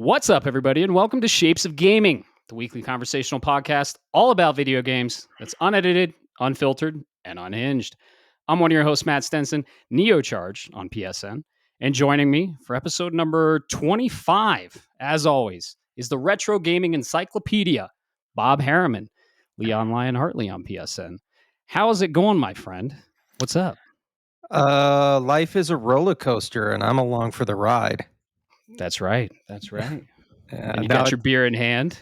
What's up, everybody, and welcome to Shapes of Gaming, the weekly conversational podcast all about video games that's unedited, unfiltered, and unhinged. I'm one of your hosts, Matt Stenson, Neocharge on PSN, and joining me for episode number 25, as always, is the Retro Gaming Encyclopedia, Bob Harriman, Leon Lionheartley on PSN. How is it going, my friend? What's up? Life is a roller coaster, and I'm along for the ride. That's right. That's right. And you now got your beer in hand.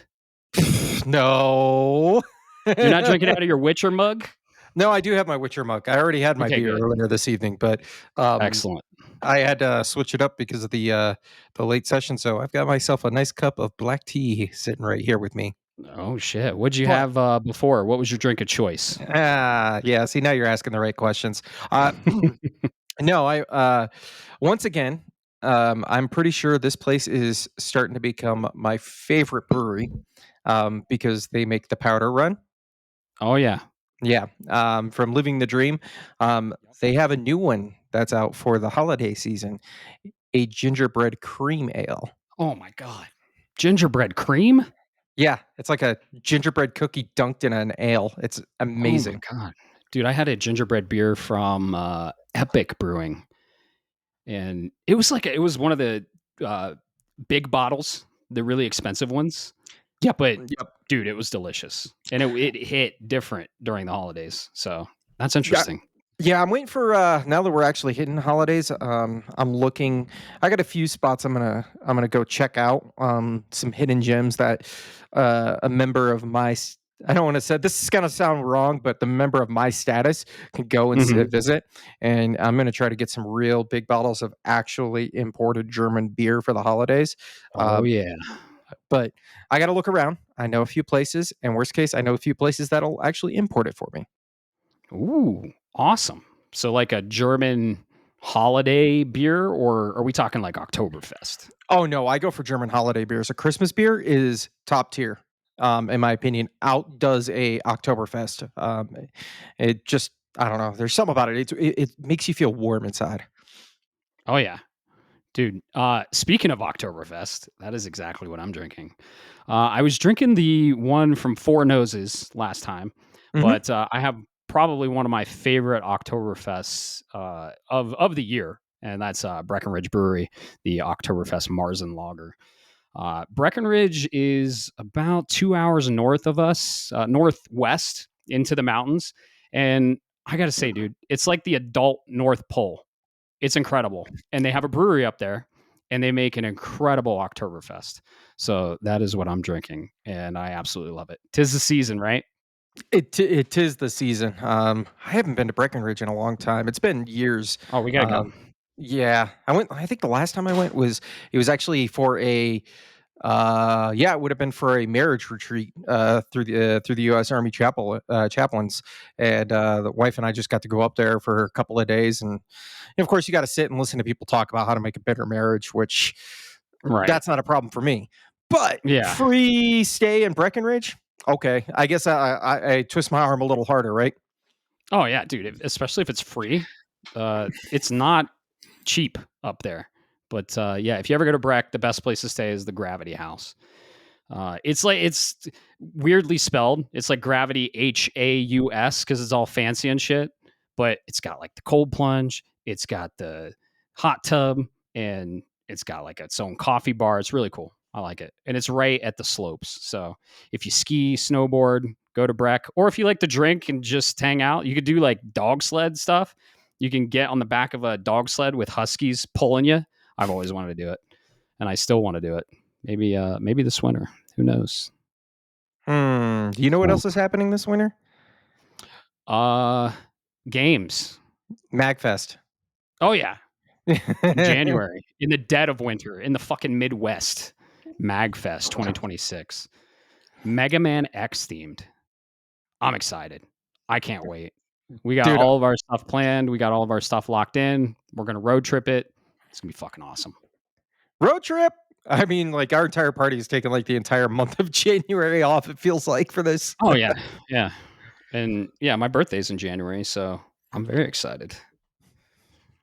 No. You're not drinking out of your Witcher mug? No, I do have my Witcher mug. I already had my Okay, beer good. earlier this evening, but Excellent. I had to switch it up because of the late session. So I've got myself a nice cup of black tea sitting right here with me. Oh, shit. What'd you But- have before? What was your drink of choice? Yeah. See, now you're asking the right questions. No, once again, I'm pretty sure this place is starting to become my favorite brewery because they make the powder run. Oh, yeah. Yeah, from Living the Dream. They have a new one that's out for the holiday season, a gingerbread cream ale. Oh, my God. Gingerbread cream? Yeah, it's like a gingerbread cookie dunked in an ale. It's amazing. Oh, my God. Dude, I had a gingerbread beer from Epic Brewing. And it was one of the big bottles, the really expensive ones. Yeah, But, dude, it was delicious. And it hit different during the holidays. So that's interesting. Yeah, I'm waiting for now that we're actually hitting holidays. I'm looking. I got a few spots I'm gonna go check out. Some hidden gems that a member of my I don't want to say this is gonna sound wrong, but the member of my status can go and visit. And I'm gonna try to get some real big bottles of actually imported German beer for the holidays. Oh, yeah. But I got to look around. I know a few places, and worst case, I know a few places that'll actually import it for me. Ooh, awesome. So like a German holiday beer, or are we talking like Oktoberfest? Oh no, I go for German holiday beers. A Christmas beer is top tier, in my opinion. Outdoes a Oktoberfest. It just I don't know. There's something about it. It makes you feel warm inside. Oh yeah. Dude, speaking of Oktoberfest, that is exactly what I'm drinking. I was drinking the one from Four Noses last time, but I have probably one of my favorite Oktoberfests of the year, and that's Breckenridge Brewery, the Oktoberfest Marzen Lager. Breckenridge is about 2 hours north of us, northwest into the mountains, and I gotta say, dude, it's like the adult North Pole. It's incredible. And they have a brewery up there and they make an incredible Oktoberfest. So that is what I'm drinking. And I absolutely love it. 'Tis the season, right? It is the season. I haven't been to Breckenridge in a long time. It's been years. Oh, we gotta go. Yeah, I went. I think the last time I went was actually for a it would have been for a marriage retreat through the U.S. Army chaplains, and the wife and I just got to go up there for a couple of days, and of course you got to sit and listen to people talk about how to make a better marriage, which that's not a problem for me. But free stay in Breckenridge, okay, I guess I twist my arm a little harder, right? Oh yeah, dude. Especially if it's free, it's not cheap up there. But yeah, if you ever go to Breck, the best place to stay is the Gravity House. It's weirdly spelled. It's like Gravity Haus because it's all fancy and shit. But it's got like the cold plunge. It's got the hot tub, and it's got like its own coffee bar. It's really cool. I like it, and it's right at the slopes. So if you ski, snowboard, go to Breck, or if you like to drink and just hang out, you could do like dog sled stuff. You can get on the back of a dog sled with huskies pulling you. I've always wanted to do it, and I still want to do it. Maybe this winter. Who knows? Do you know what else is happening this winter? Games. MagFest. Oh yeah, in January, in the dead of winter, in the fucking Midwest. MagFest 2026. Mega Man X themed. I'm excited. I can't wait. We got all of our stuff planned. We got all of our stuff locked in. We're gonna road trip it. It's gonna be fucking awesome. Road trip? I mean, like our entire party is taking like the entire month of January off. It feels like for this. Oh yeah, yeah, and yeah, my birthday's in January, so I'm very excited.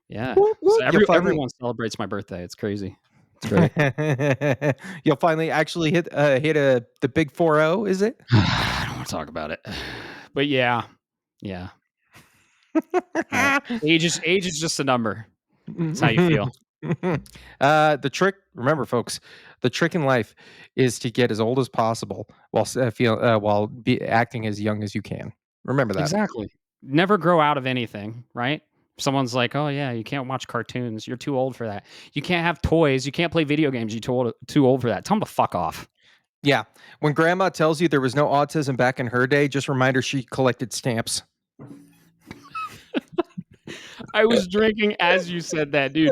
Yeah, so everyone celebrates my birthday. It's crazy. It's great. You'll finally actually hit the big 4-0, is it? I don't want to talk about it. But yeah. Age is just a number. That's how you feel. The trick, remember, folks, the trick in life is to get as old as possible while acting as young as you can. Remember that. Exactly. Never grow out of anything, right? Someone's like, "Oh yeah, you can't watch cartoons. You're too old for that. You can't have toys. You can't play video games. You're too old for that." Tell them to fuck off. Yeah. When grandma tells you there was no autism back in her day, just remind her she collected stamps. I was drinking as you said that, dude.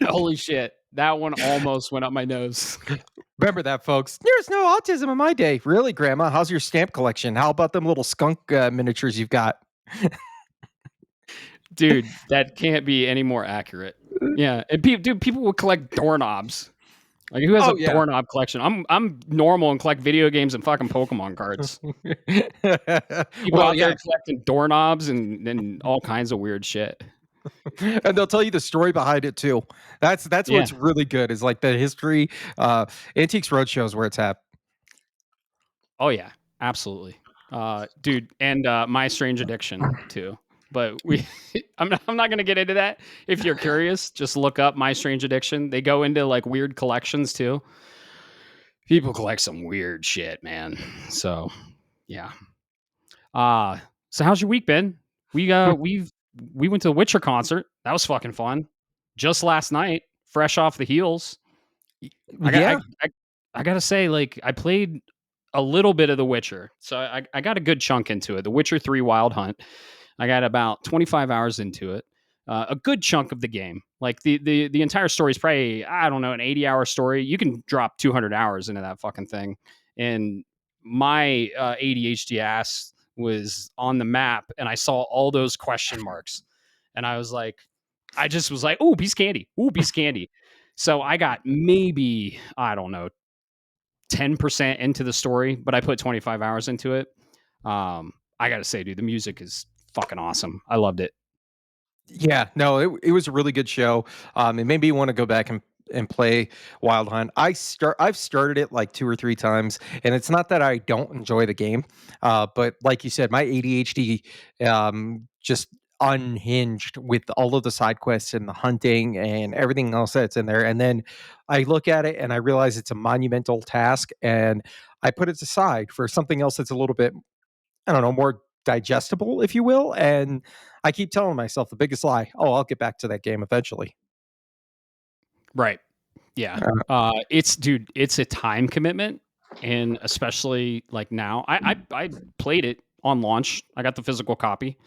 Holy shit. That one almost went up my nose. Remember that, folks. There's no autism in my day. Really, grandma? How's your stamp collection? How about them little skunk miniatures you've got? Dude, that can't be any more accurate. Yeah. And people would collect doorknobs. Like who has a doorknob collection? I'm normal and collect video games and fucking Pokemon cards. People out there collecting doorknobs and all kinds of weird shit. And they'll tell you the story behind it too. That's what's really good is like the history. Antiques Roadshow is where it's at. Oh yeah, absolutely, dude. And My Strange Addiction too. But I'm not gonna get into that. If you're curious, just look up My Strange Addiction. They go into like weird collections too. People collect some weird shit, man. So yeah. So how's your week been? We went to the Witcher concert. That was fucking fun. Just last night, fresh off the heels. I gotta say, like, I played a little bit of The Witcher, so I got a good chunk into it. The Witcher 3 Wild Hunt. I got about 25 hours into it. A good chunk of the game. Like the entire story is probably, I don't know, an 80-hour story. You can drop 200 hours into that fucking thing. And my ADHD ass was on the map, and I saw all those question marks, and I just was like, "Ooh, piece of candy! Ooh, piece of candy!" So I got maybe, I don't know, 10% into the story, but I put 25 hours into it. I gotta say, dude, the music is fucking awesome. I loved it. Yeah, no, it was a really good show. It made me want to go back and play Wild Hunt. I've started it like 2 or 3 times, and it's not that I don't enjoy the game, but like you said, my ADHD just unhinged with all of the side quests and the hunting and everything else that's in there. And then I look at it and I realize it's a monumental task, and I put it aside for something else that's a little bit, I don't know, more digestible, if you will. And I keep telling myself the biggest lie. Oh, I'll get back to that game eventually. Right. Yeah. It's a time commitment. And especially like now, I played it on launch. I got the physical copy.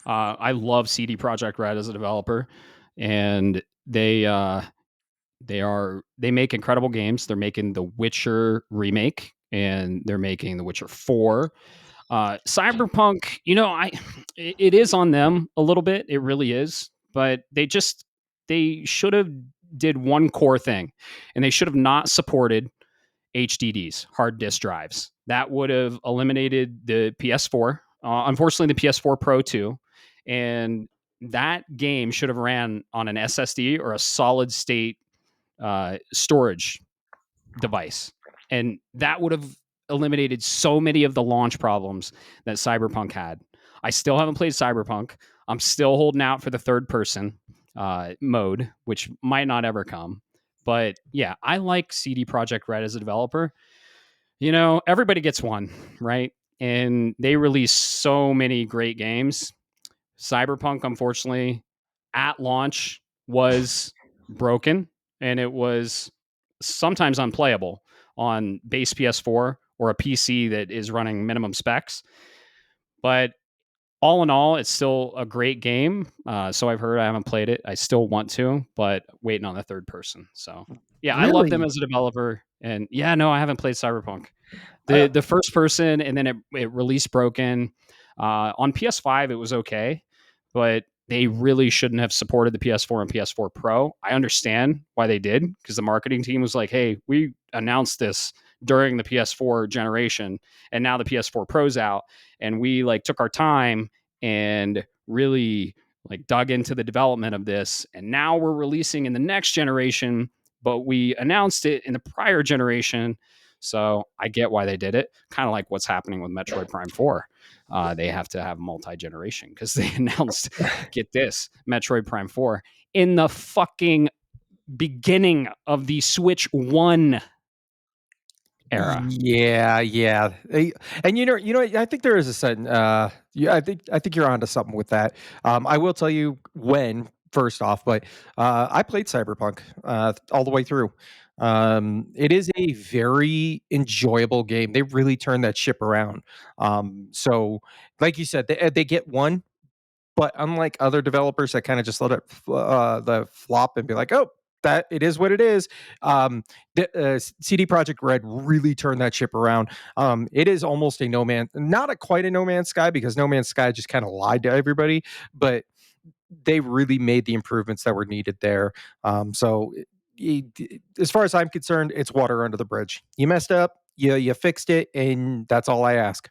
I love CD Projekt Red as a developer, and they make incredible games. They're making the Witcher remake, and they're making the Witcher 4. Cyberpunk, it is on them a little bit. It really is, but they should have did one core thing, and they should have not supported HDDs, hard disk drives. That would have eliminated the PS4. Unfortunately, the PS4 Pro too, and that game should have ran on an SSD or a solid state storage device. And that would have eliminated so many of the launch problems that Cyberpunk had. I still haven't played Cyberpunk. I'm still holding out for the third person mode, which might not ever come. But yeah, I like CD Projekt Red as a developer. Everybody gets one, right? And they release so many great games. Cyberpunk, unfortunately, at launch was broken, and it was sometimes unplayable on base PS4 or a PC that is running minimum specs. But all in all, it's still a great game. So I've heard. I haven't played it. I still want to, but waiting on the third person. So yeah, I love them Really? as a developer. And yeah, no, I haven't played Cyberpunk. Uh, The first person, and then it released broken. On PS5, it was okay, but they really shouldn't have supported the PS4 and PS4 Pro. I understand why they did, because the marketing team was like, "Hey, we announced this during the PS4 generation, and now the PS4 Pro's out, and we like took our time and really like dug into the development of this, and now we're releasing in the next generation but we announced it in the prior generation. So I get why they did it. Kind of like what's happening with Metroid Prime 4. They have to have multi-generation because they announced, get this, Metroid Prime 4 in the fucking beginning of the Switch 1 era. Yeah. And I think there is a certain. Yeah, I think you're onto something with that. I will tell you when. First off, but I played Cyberpunk all the way through. It is a very enjoyable game. They really turned that ship around. So, like you said, they get one, but unlike other developers that kind of just let it the flop and be like, "Oh, that it is what it is," CD Projekt Red really turned that ship around. It is almost a not a quite a No Man's Sky because No Man's Sky just kind of lied to everybody, but they really made the improvements that were needed there. So, as far as I'm concerned, it's water under the bridge. You messed up, you fixed it, and that's all I ask.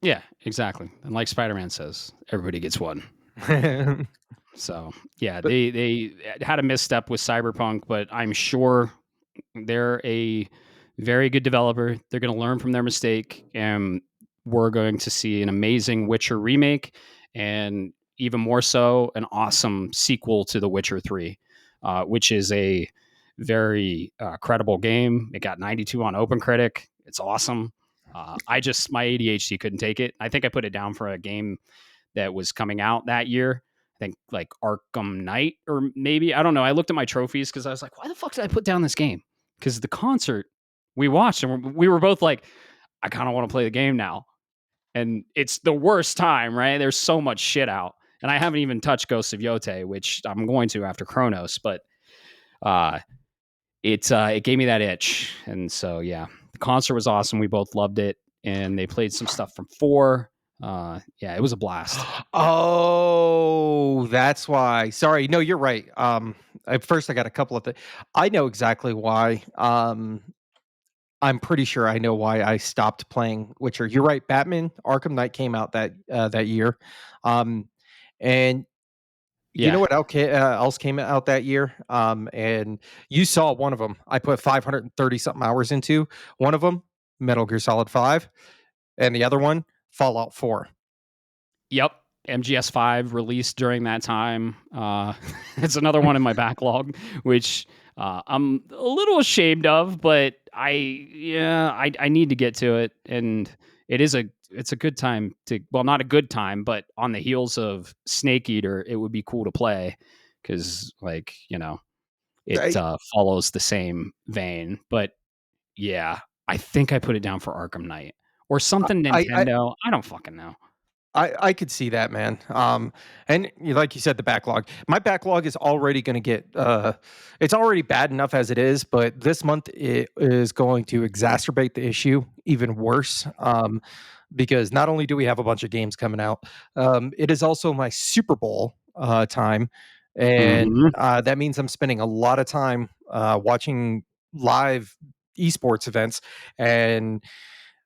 Yeah, exactly. And like Spider-Man says, everybody gets one. So yeah, But they had a misstep with Cyberpunk, but I'm sure they're a very good developer. They're going to learn from their mistake, and we're going to see an amazing Witcher remake, and even more so, an awesome sequel to The Witcher 3, which is a very credible game. It got 92 on OpenCritic. It's awesome. My ADHD couldn't take it. I think I put it down for a game that was coming out that year. I think like Arkham Knight, or maybe, I don't know. I looked at my trophies because I was like, why the fuck did I put down this game? Because the concert we watched, and we were both like, I kind of want to play the game now. And it's the worst time, right? There's so much shit out. And I haven't even touched Ghosts of Yote, which I'm going to after Chronos, but uh, it gave me that itch. And so, yeah, the concert was awesome. We both loved it. And they played some stuff from 4. Yeah, it was a blast. Oh, that's why. Sorry. No, you're right. At first I got a couple of things. I know exactly why. I'm pretty sure I know why I stopped playing Witcher. You're right. Batman Arkham Knight came out that year. Um, and you know Yeah. what else came out that year? And you saw one of them. I put 530 something hours into one of them, Metal Gear Solid 5, and the other one, Fallout 4. Yep. MGS5 released during that time. It's another one in my backlog, which I'm a little ashamed of, but I need to get to it, and it's a good time to, well, not a good time, but on the heels of Snake Eater, it would be cool to play because, like, it I, follows the same vein. But yeah, I think I put it down for Arkham Knight or something I Nintendo. I don't fucking know. I could see that, man. And like you said, the backlog. My backlog is already going to get. It's already bad enough as it is, but this month it is going to exacerbate the issue even worse. Because not only do we have a bunch of games coming out, it is also my Super Bowl time, and Hmm. that means I'm spending a lot of time watching live esports events. And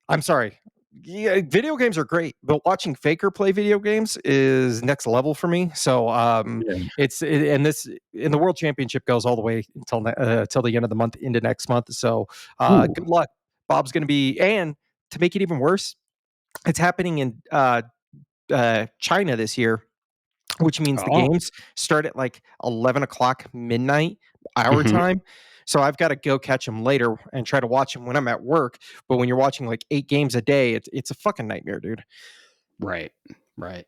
I'm sorry. Yeah, video games are great, but watching Faker play video games is next level for me. So Yeah. and this in the World Championship goes all the way until the end of the month into next month. So Ooh. good luck. Bob's going to be, and to make it even worse, it's happening in China this year, which means the Oh. games start at like 11 o'clock midnight our Mhm. time. So I've got to go catch them later and try to watch them when I'm at work. But when you're watching like 8 games a day, it's a fucking nightmare, dude. Right. Right.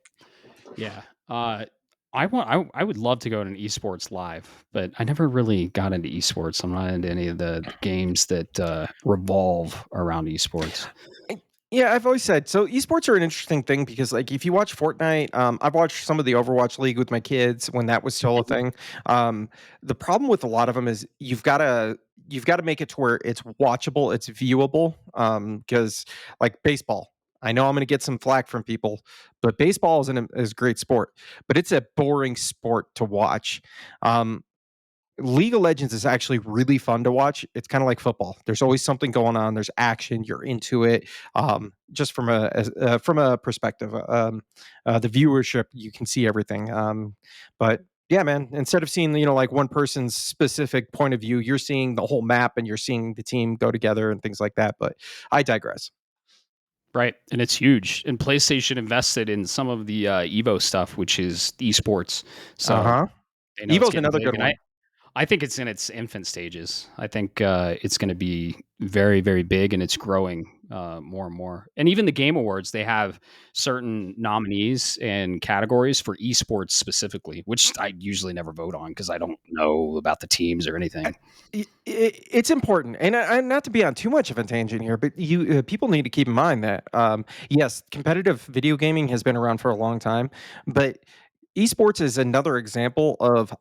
Yeah. I would love to go to an esports live, but I never really got into esports. I'm not into any of the games that revolve around esports. I- Yeah, I've always said so. Esports are an interesting thing because, like, if you watch Fortnite, I've watched some of the Overwatch League with my kids when that was still a Mhm. thing. The problem with a lot of them is you've got to make it to where it's watchable, it's viewable. Because like baseball, I know I'm going to get some flack from people, but baseball is a great sport, but it's a boring sport to watch. Um, League of Legends is actually really fun to watch. It's kind of like football. There's always something going on. There's action. You're into it. Just from a perspective, the viewership, you can see everything. But Yeah, man. Instead of seeing, like one person's specific point of view, you're seeing the whole map and you're seeing the team go together and things like that. But I digress. Right. And it's huge. And PlayStation invested in some of the Evo stuff, which is esports. Uh So huh. they know it's Evo's getting another big. good And one. I think it's in its infant stages. I think it's going to be very, very big, and it's growing more and more. And even the Game Awards, they have certain nominees and categories for esports specifically, which I usually never vote on because I don't know about the teams or anything. It's important, and not to be on too much of a tangent here, but you people need to keep in mind that yes, competitive video gaming has been around for a long time, but esports is another example of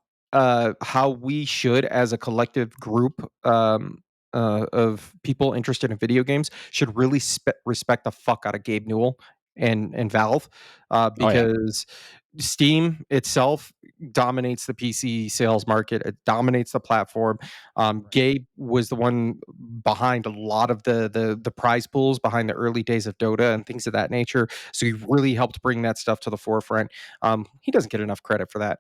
how we should, as a collective group of people interested in video games, should really respect the fuck out of Gabe Newell and Valve, Oh yeah, because Steam itself dominates the PC sales market. It dominates the platform. right. Gabe was the one behind a lot of the prize pools behind the early days of Dota and things of that nature. So he really helped bring that stuff to the forefront. He doesn't get enough credit for that.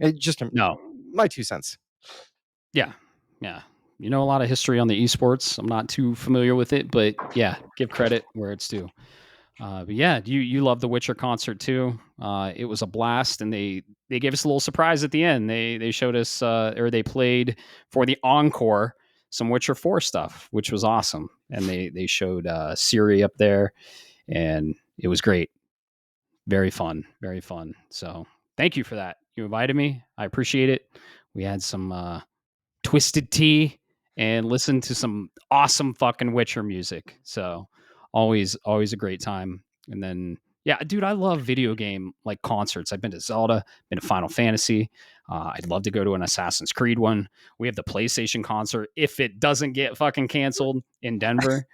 It just No, my 2 cents. yeah, yeah. You know a lot of history on the esports. I'm not too familiar with it, but yeah, give credit where it's due. But yeah, you love the Witcher concert too. It was a blast, and they gave us a little surprise at the end. They showed us or they played for the encore some Witcher 4 stuff, which was awesome. And they showed Siri up there, and it was great. Very fun, very fun. So thank you for that. You invited me. I appreciate it. We had some twisted tea and listened to some awesome fucking Witcher music. So always a great time. And then yeah, dude, I love video game like concerts. I've been to Zelda, been to Final Fantasy. I'd love to go to an Assassin's Creed one. We have the PlayStation concert if it doesn't get fucking canceled in Denver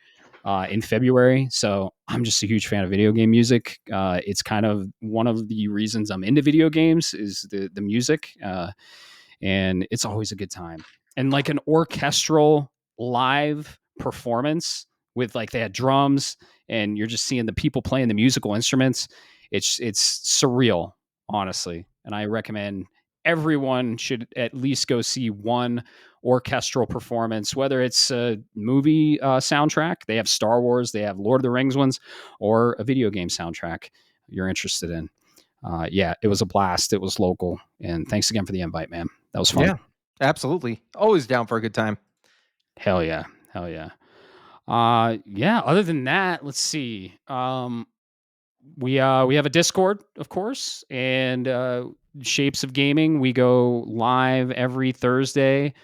in February. So I'm just a huge fan of video game music. It's kind of one of the reasons I'm into video games is the music. And it's always a good time. And like an orchestral live performance with like they had drums and you're just seeing the people playing the musical instruments. It's surreal, honestly. And I recommend everyone should at least go see one orchestral performance, whether it's a movie soundtrack, they have Star Wars, they have Lord of the Rings ones, or a video game soundtrack you're interested in. Yeah, it was a blast. It was local. And thanks again for the invite, man. That was fun. Yeah, absolutely. Always down for a good time. Hell yeah. Hell yeah. Yeah, other than that, let's see. We have a Discord, of course, and Shapes of Gaming. We go live every Thursday,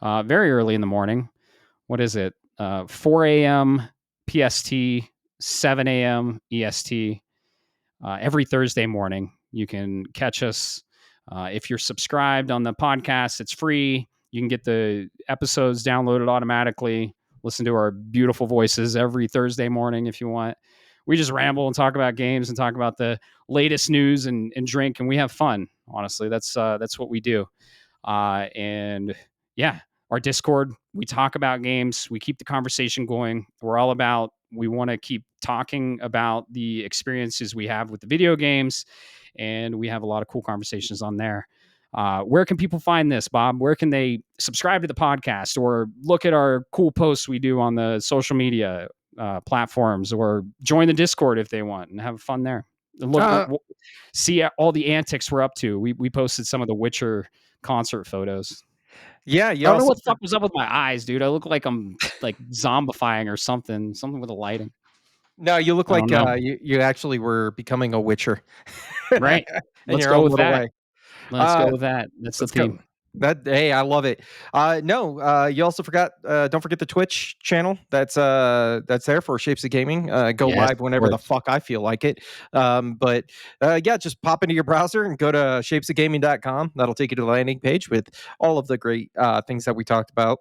very early in the morning. What is it? 4 a.m. PST, 7 a.m. EST. Every Thursday morning. You can catch us. If you're subscribed on the podcast, it's free. You can get the episodes downloaded automatically. Listen to our beautiful voices every Thursday morning if you want. We just ramble and talk about games and talk about the latest news and drink, and we have fun. Honestly, that's what we do. And yeah, our Discord, we talk about games, we keep the conversation going. We're all about, we want to keep talking about the experiences we have with the video games, and we have a lot of cool conversations on there. Where can people find this, Bob? Where can they subscribe to the podcast or look at our cool posts we do on the social media platforms, or join the Discord if they want and have fun there? Uh, See all the antics we're up to. We posted some of the Witcher concert photos. yeah, I you don't know also what the fuck was up with my eyes, dude. I look like I'm like zombifying or something with the lighting. no, you look I don't like know. you actually were becoming a witcher Right. in Let's your go own with little that. way. Let's go Uh, with that. That's the let's go. theme. That hey, I love it. No, you also forgot. Don't forget the Twitch channel. That's there for Shapes of Gaming. Go Yes, live of whenever the course. fuck I feel like it. But yeah, just pop into your browser and go to shapesofgaming.com. That'll take you to the landing page with all of the great things that we talked about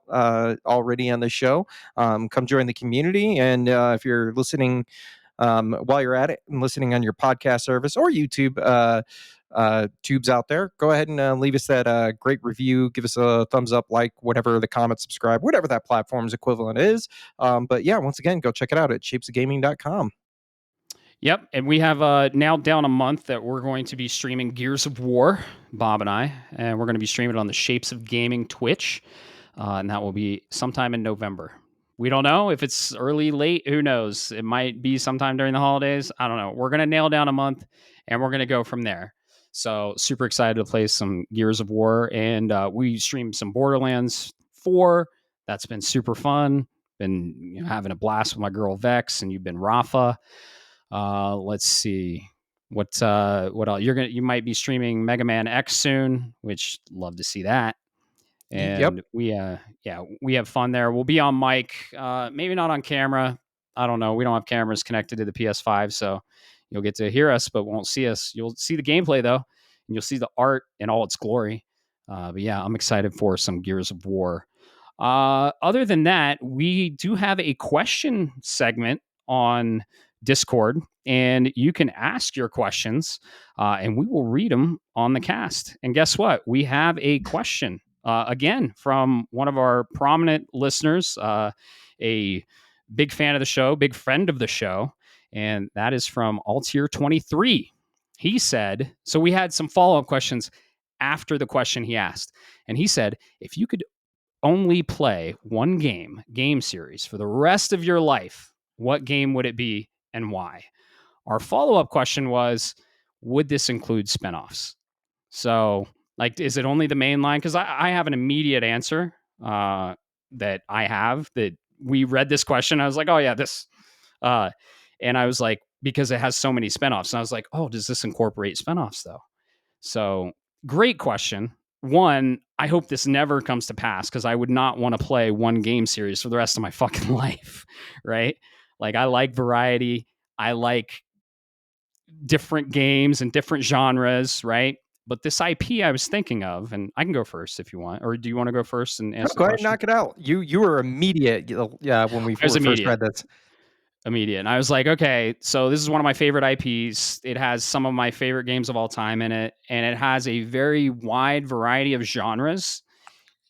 already on the show. Come join the community, and if you're listening while you're at it and listening on your podcast service or YouTube tubes out there, go ahead and leave us that great review. Give us a thumbs up, like, whatever the comment, subscribe, whatever that platform's equivalent is. But yeah, once again, go check it out at shapesofgaming.com. Yep, and we have nailed down a month that we're going to be streaming Gears of War, Bob and I, and we're going to be streaming it on the Shapes of Gaming Twitch, and that will be sometime in November. We don't know if it's early, late. Who knows? It might be sometime during the holidays. I don't know. We're going to nail down a month, and we're going to go from there. So super excited to play some Gears of War, and we streamed some Borderlands 4. That's been super fun. Been having a blast with my girl Vex, and you've been Rafa. Let's see what else you might be streaming Mega Man X soon, which love to see that. Yep. And we have fun there. We'll be on mic, maybe not on camera. I don't know. We don't have cameras connected to the PS5, so you'll get to hear us, but won't see us. You'll see the gameplay though, and you'll see the art in all its glory. But yeah, I'm excited for some Gears of War. Other than that, we do have a question segment on Discord, and you can ask your questions, and we will read them on the cast. And guess what? We have a question again from one of our prominent listeners, a big fan of the show, big friend of the show, and that is from Altier23. He said, so we had some follow up questions after the question he asked, and he said, if you could only play one game series for the rest of your life, what game would it be and why? Our follow up question was, would this include spinoffs? So, like, is it only the main line? Because I have an immediate answer that I have that we read this question. I was like, oh, yeah, this. And I was like, because it has so many spinoffs. And I was like, oh, does this incorporate spinoffs, though? So, great question. One, I hope this never comes to pass because I would not want to play one game series for the rest of my fucking life, right? Like, I like variety. I like different games and different genres, right? But this IP I was thinking of, and I can go first if you want, or do you want to go first and No, answer the go ahead and question? knock it out. You were immediate. Yeah, when we I was first immediate. read this. Immediate. And I was like, okay, so this is one of my favorite IPs. It has some of my favorite games of all time in it, and it has a very wide variety of genres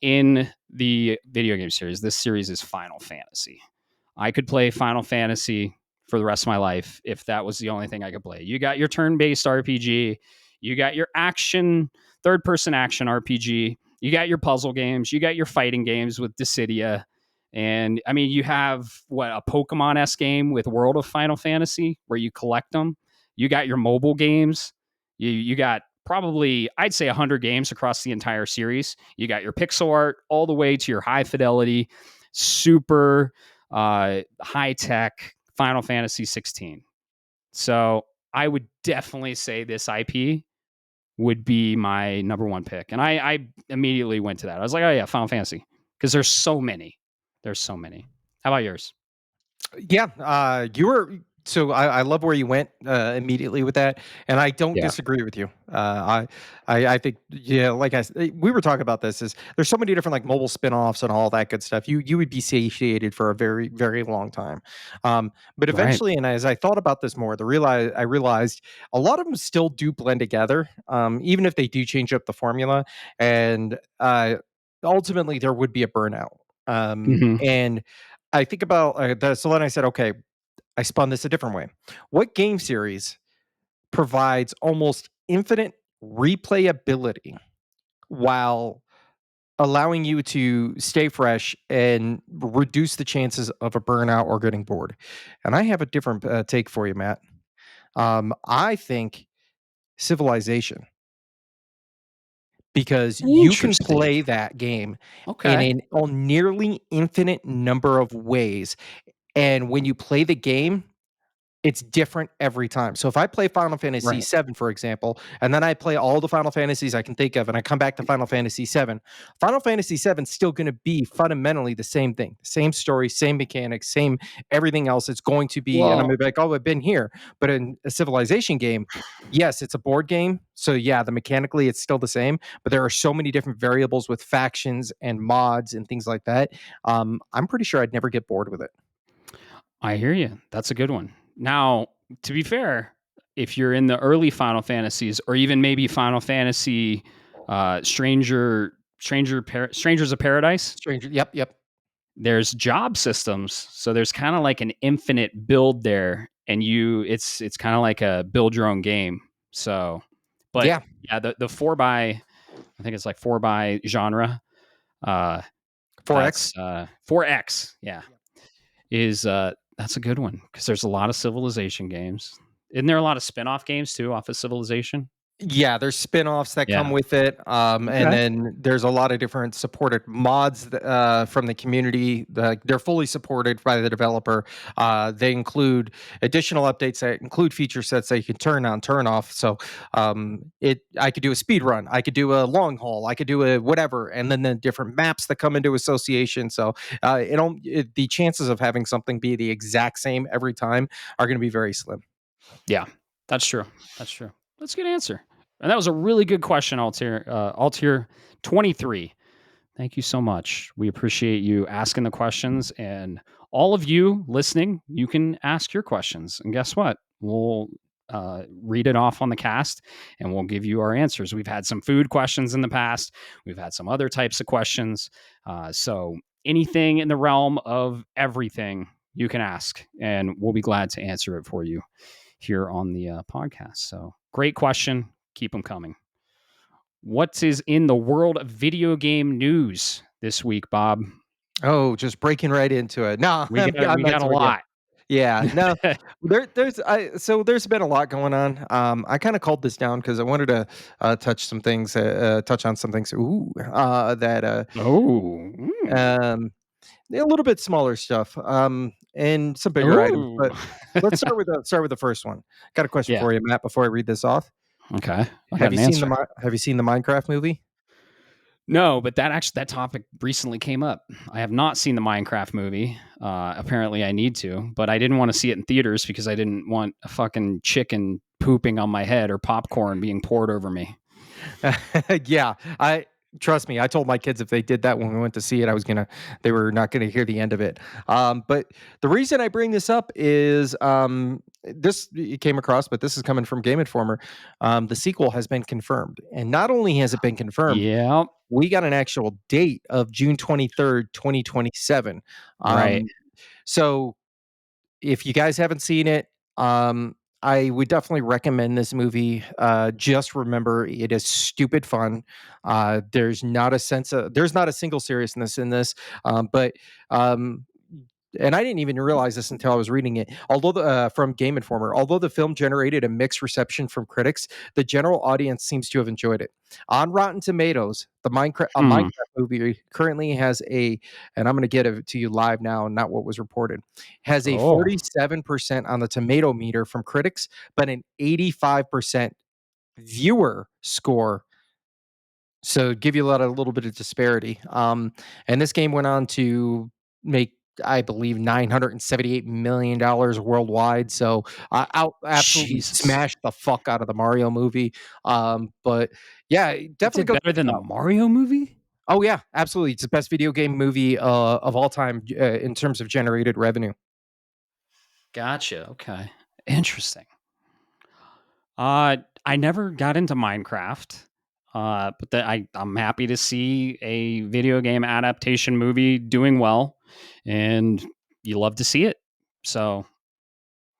in the video game series. This series is Final Fantasy. I could play Final Fantasy for the rest of my life if that was the only thing I could play. You got your turn-based RPG, you got your action, third-person action RPG, you got your puzzle games, you got your fighting games with Dissidia, and I mean, you have what a Pokemon S game with World of Final Fantasy where you collect them. You got your mobile games. You got probably I'd say 100 games across the entire series. You got your pixel art all the way to your high fidelity, super high tech Final Fantasy 16. So I would definitely say this IP would be my number one pick. And I immediately went to that. I was like, oh yeah, Final Fantasy. Because there's so many. There's so many. How about yours? Yeah, you were. So I love where you went immediately with that, and I don't Yeah. disagree with you. I think yeah, like we were talking about this. Is there's so many different like mobile spin-offs and all that good stuff. You would be satiated for a very long time. But Right. eventually, and as I thought about this more, I realized a lot of them still do blend together, even if they do change up the formula, and ultimately there would be a burnout. Mm-hmm. And I think about that. So then I said, okay, I spun this a different way. What game series provides almost infinite replayability while allowing you to stay fresh and reduce the chances of a burnout or getting bored? And I have a different take for you, Matt. I think Civilization, because you can Interesting. play that game in Okay. a nearly infinite number of ways. And when you play the game, it's different every time. So if I play Final Fantasy Right. 7, for example, and then I play all the Final Fantasies I can think of, and I come back to Final Fantasy 7, Final Fantasy 7 is still going to be fundamentally the same thing, same story, same mechanics, same everything else. It's going to be, and I'm Well, going to be like, oh, I've been here. But in a Civilization game, yes, it's a board game. So yeah, the mechanically it's still the same, but there are so many different variables with factions and mods and things like that. I'm pretty sure I'd never get bored with it. I hear you. That's a good one. Now, to be fair, if you're in the early Final Fantasies or even maybe Final Fantasy Strangers of Paradise, Stranger, yep. there's job systems. So there's kind of like an infinite build there and it's kind of like a build your own game. So, but Yeah, yeah, the 4 by, I think it's like 4 by genre. Uh, 4X. that's 4X. Yeah, is that's a good one because there's a lot of Civilization games. Isn't there a lot of spin-off games too off of Civilization? Yeah, there's spin-offs that come Yeah. with it, and Okay. then there's a lot of different supported mods from the community. They're fully supported by the developer. They include additional updates that include feature sets that you can turn on, turn off. So, I could do a speed run, I could do a long haul, I could do a whatever, and then the different maps that come into association. So, the chances of having something be the exact same every time are going to be very slim. Yeah, that's true. That's true. That's a good answer. And that was a really good question, Altier 23. Thank you so much. We appreciate you asking the questions, and all of you listening, you can ask your questions. And guess what? We'll read it off on the cast, and we'll give you our answers. We've had some food questions in the past. We've had some other types of questions. So anything in the realm of everything you can ask, and we'll be glad to answer it for you here on the podcast. So great question. Keep them coming. What is in the world of video game news this week, Bob? Oh, just breaking right into it. No, I'm We got a messing with you. lot. Yeah, no, there's been a lot going on. I kind of called this down because I wanted to touch on some things. That Oh. um, a little bit smaller stuff. And some bigger items. Ooh. But let's start with the first one. Got a question Yeah. for you, Matt. Before I read this off, Okay. I got have an you seen the answer. Have you seen the Minecraft movie? No, but that topic recently came up. I have not seen the Minecraft movie. Apparently, I need to, but I didn't want to see it in theaters because I didn't want a fucking chicken pooping on my head or popcorn being poured over me. Yeah, I trust me. I told my kids if they did that when we went to see it, they were not gonna hear the end of it. But the reason I bring this up is this it came across, but this is coming from Game Informer. The sequel has been confirmed, and not only has it been confirmed, Yeah. we got an actual date of June 23rd, 2027. Right. So if you guys haven't seen it, I would definitely recommend this movie. Just remember, it is stupid fun. There's not a single seriousness in this, but um, and I didn't even realize this until I was reading it. From Game Informer, although the film generated a mixed reception from critics, the general audience seems to have enjoyed it. On Rotten Tomatoes, a Hmm. Minecraft movie currently has and I'm going to get it to you live now, not what was reported, has a Oh, 47% on the tomato meter from critics, but an 85% viewer score, so give you a little bit of disparity. And this game went on to make, I believe, $978 million worldwide. So out absolutely Jesus. smashed the fuck out of the Mario movie. But yeah, It definitely did go better check than it the out. Mario movie? Oh yeah, absolutely, it's the best video game movie of all time in terms of generated revenue. Gotcha. Okay. Interesting. I never got into Minecraft. But I'm happy to see a video game adaptation movie doing well, and you love to see it. So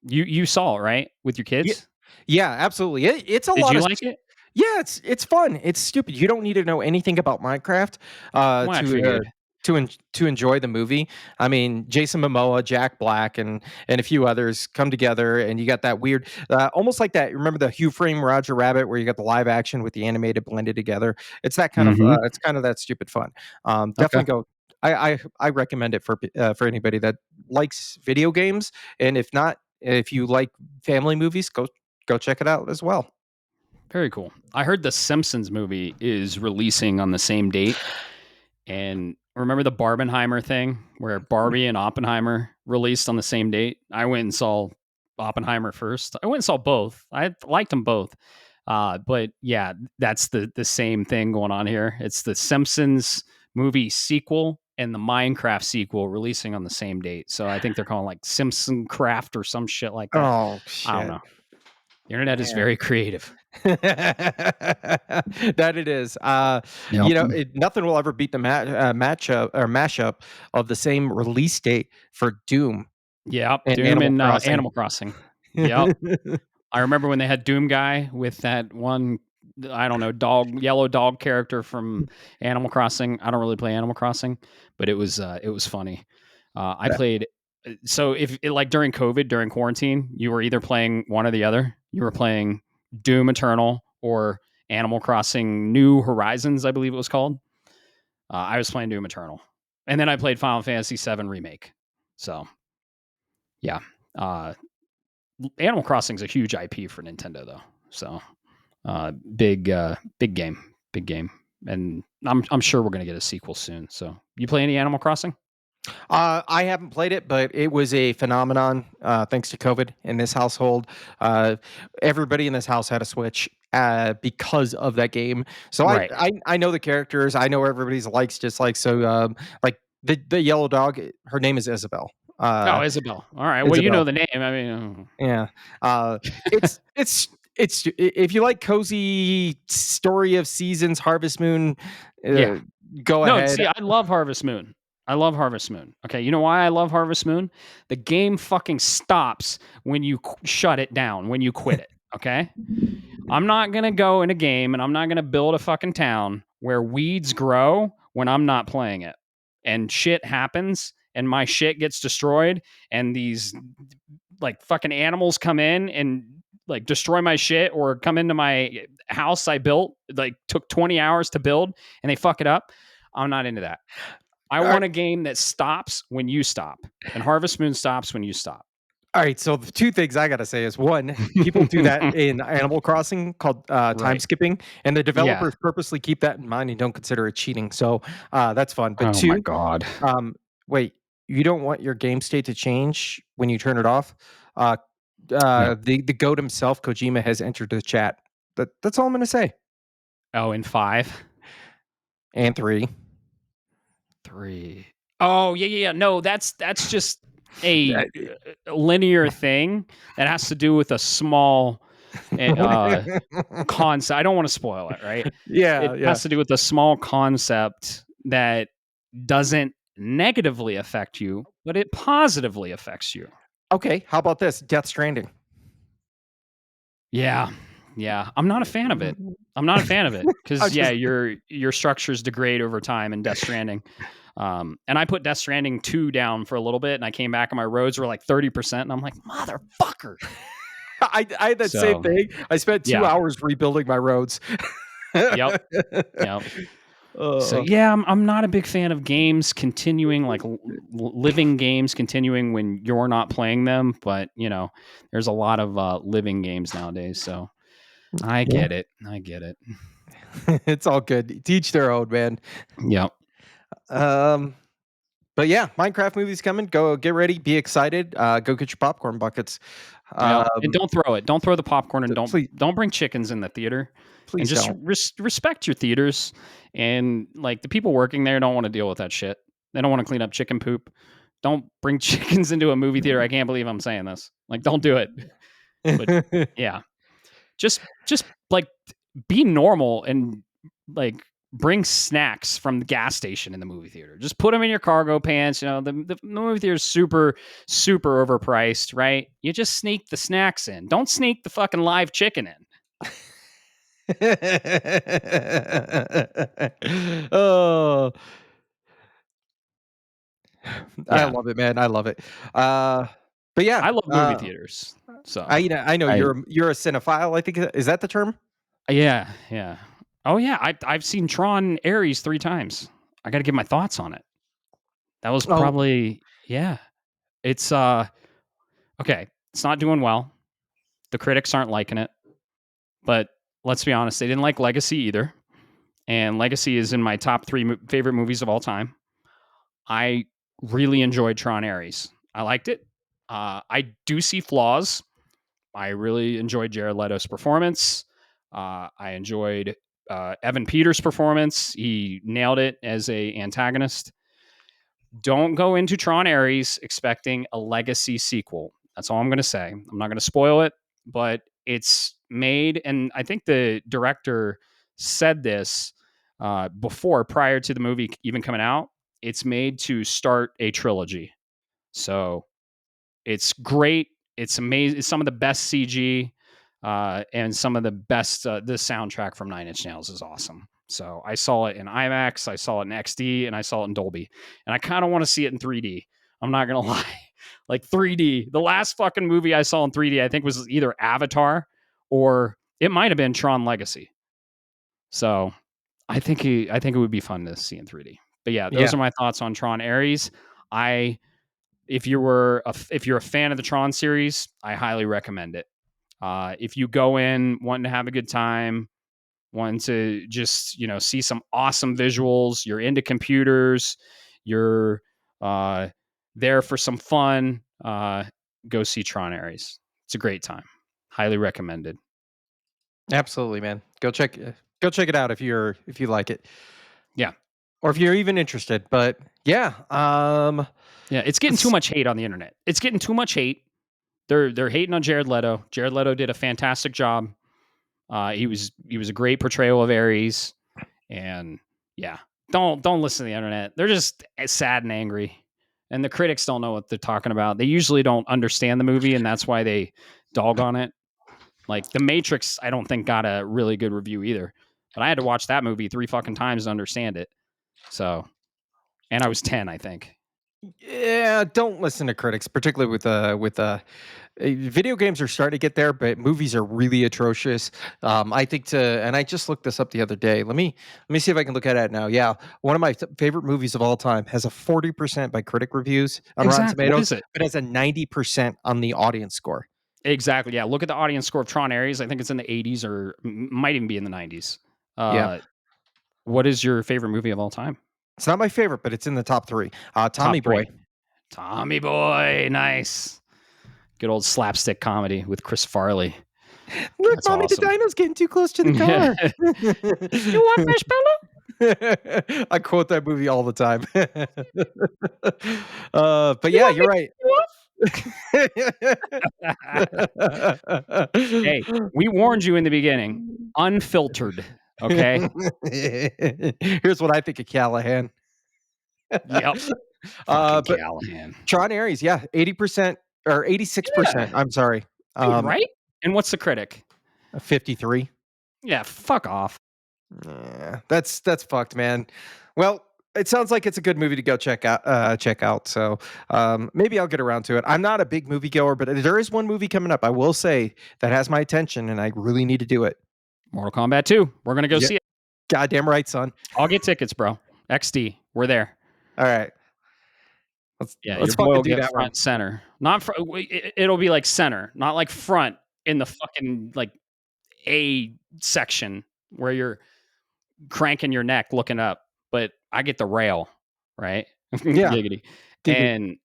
you saw it, right, with your Yeah, kids? yeah, absolutely. It's a Did lot you of like it? Yeah, it's fun. It's stupid. You don't need to know anything about Minecraft Well, I figured. to enjoy the movie. I mean, Jason Momoa, Jack Black, and a few others come together, and you got that weird, almost like that. Remember the Hugh Frame Roger Rabbit, where you got the live action with the animated blended together. Mhm. It's kind of that stupid fun. Okay. Definitely go. I recommend it for anybody that likes video games, and if you like family movies, go check it out as well. Very cool. I heard the Simpsons movie is releasing on the same date. And remember the Barbenheimer thing where Barbie and Oppenheimer released on the same date? I went and saw Oppenheimer first. I went and saw both. I liked them both. But yeah, that's the same thing going on here. It's the Simpsons movie sequel and the Minecraft sequel releasing on the same date. So I think they're calling like Simpson Craft or some shit like that. Oh I don't shit, know. The internet is man. very creative. That it is. Yep. Nothing will ever beat the matchup or mashup of the same release date for Doom Yep. and Doom Animal and Crossing. Animal Crossing. Yep. I remember when they had Doom Guy with that one, I don't know, yellow dog character from Animal Crossing. I don't really play Animal Crossing, but it was funny. I played. So if like during COVID, during quarantine, you were either playing one or the other. You were playing Doom Eternal or Animal Crossing New Horizons, I believe it was called. I was playing Doom Eternal, and then I played Final Fantasy VII Remake. So yeah, uh, Animal Crossing's a huge IP for Nintendo, though. So big game, and I'm sure we're gonna get a sequel soon. So you play any Animal Crossing? I haven't played it, but it was a phenomenon thanks to COVID in this household. Uh, Everybody in this house had a Switch because of that game. So Right. I know the characters. I know everybody's likes, dislikes. So like the yellow dog, her name is Isabel. Oh, Uh, Isabel. All right. Well, you know Isabel. the name. I mean, Yeah. Uh, if you like cozy story of seasons, Harvest Moon, yeah. uh, go No, ahead. see, I love Harvest Moon. I love Harvest Moon. Okay, you know why I love Harvest Moon? The game fucking stops when you shut it down, when you quit it. Okay. I'm not going to go in a game and I'm not going to build a fucking town where weeds grow when I'm not playing it. And shit happens and my shit gets destroyed and these like fucking animals come in and like destroy my shit or come into my house I built, like took 20 hours to build and they fuck it up. I'm not into that. I All right, want a game that stops when you stop. And Harvest Moon stops when you stop. all right, so the two things I gotta say is one, people do that in Animal Crossing called time Right. skipping, and the Yeah. developers purposely keep that in mind and don't consider it cheating. So that's fun. But Oh my two, God. um, wait, you don't want your game state to change when you turn it off. Uh, No. the goat himself, Kojima, has entered the chat. That's all I'm gonna say. Oh, in 5. And three. 3. Oh, yeah, yeah, yeah. No, that's just Uh, a linear thing that has to do with a small concept. I don't want to spoil it, right? It yeah, yeah. has to do with a small concept that doesn't negatively affect you, but it positively affects you. Okay, how about this? Death Stranding. Yeah. Yeah. I'm not a fan of it. I'm not a fan of it I because yeah, just your structures degrade over time in Death Stranding. And I put Death Stranding 2 down for a little bit, and I came back and my roads were like 30%, and I'm like, motherfucker. I had that same So thing. I spent 2 yeah, hours rebuilding my roads. yep, yep. So Uh, yeah, I'm not a big fan of games continuing like living games continuing when you're not playing them. But you know, there's a lot of living games nowadays, so I yeah. get it. I get it. It's all good. Teach their own, man. Yep. Um, but yeah, Minecraft movie's coming. Go get ready, be excited. Go get your popcorn buckets. Yep. And Um, don't throw it. Don't throw the popcorn, and please, don't bring chickens in the theater. And please just don't. respect your theaters. And like the people working there don't want to deal with that shit. They don't want to clean up chicken poop. Don't bring chickens into a movie theater. I can't believe I'm saying this. Like, don't do it. But yeah, just like be normal and like bring snacks from the gas station in the movie theater. Just put them in your cargo pants. You know, the movie theater is super overpriced, right? You just sneak the snacks in. Don't sneak the fucking live chicken in. Oh, I Yeah, love it, man. I love it. But yeah, I love movie theaters. So I know I you're a cinephile. I think is that the term? yeah yeah. Oh yeah, I've seen Tron Ares 3 times. I got to give my thoughts on it. That was Oh, probably yeah. It's okay. It's not doing well. The critics aren't liking it. But let's be honest, they didn't like Legacy either. And Legacy is in my top 3 favorite movies of all time. I really enjoyed Tron Ares. I liked it. I do see flaws. I really enjoyed Jared Leto's performance. I enjoyed Evan Peters' performance. He nailed it as a antagonist. Don't go into Tron Ares expecting a Legacy sequel. That's all I'm going to say. I'm not going to spoil it, but it's made, and I think the director said this before, prior to the movie even coming out. It's made to start a trilogy. So it's great. It's amazing. It's some of the best CG and some of the best. The soundtrack from Nine Inch Nails is awesome. So I saw it in IMAX, I saw it in XD, and I saw it in Dolby. And I kind of want to see it in 3D. I'm not gonna lie. Like 3D. The last fucking movie I saw in 3D, I think, was either Avatar or it might have been Tron Legacy. So I think it would be fun to see in 3D. But yeah, those Yeah. are my thoughts on Tron Ares. I if you're a fan of the Tron series, I highly recommend it. If you go in wanting to have a good time, wanting to just see some awesome visuals, you're into computers, you're uh, there for some fun, go see Tron Ares. It's a great time. Highly recommended. Absolutely, man. Go check it out if you like it. Yeah. Or if you're even interested. But yeah, Yeah, it's getting too much hate on the internet. It's getting too much hate. They're hating on Jared Leto. Jared Leto did a fantastic job. He was a great portrayal of Ares, and yeah, don't listen to the internet. They're just sad and angry, and the critics don't know what they're talking about. They usually don't understand the movie, and that's why they dog on it. Like The Matrix, I don't think got a really good review either, but I had to watch that movie 3 fucking times to understand it. So, and I was 10, I think. yeah, don't listen to critics, particularly video games are starting to get there, but movies are really atrocious. And I just looked this up the other day. Let me see if I can look at it now. Yeah, one of my favorite movies of all time has a 40% by critic reviews on Rotten Exactly. What Tomatoes, is it? but has a 90% on the audience score. Exactly. Yeah. Look at the audience score of Tron Ares. I think it's in the 80s or might even be in the 90s. Yeah, What is your favorite movie of all time? it's not my favorite, but it's in the top three. Tommy Top Boy. 3. Tommy Boy. Nice. Good old slapstick comedy with Chris Farley. Look, That's mommy, awesome. the dino's getting too close to the car. You want marshmallow? I quote that movie all the time. But yeah, you're right. Hey, we warned you in the beginning. Unfiltered. Okay. Here's what I think of Callahan. Yep. Fucking But Callahan. Tron Ares, yeah, 80% or 86%. Yeah. I'm sorry. Dude, right? And what's the critic? 53. Yeah, fuck off. Yeah, that's fucked, man. Well, it sounds like it's a good movie to go check out. So maybe I'll get around to it. I'm not a big movie goer, but there is one movie coming up, I will say, that has my attention, and I really need to do it. Mortal Kombat 2. We're gonna go Yeah. see it. Goddamn right, son. I'll get tickets, bro. XD. We're there. All right. Let's Your boy fucking will do get that one. front center. Not fr- it'll be like center, not like front in the fucking like A section where you're cranking your neck looking up, but I get the rail, right? Yeah. Giggity. Giggity. And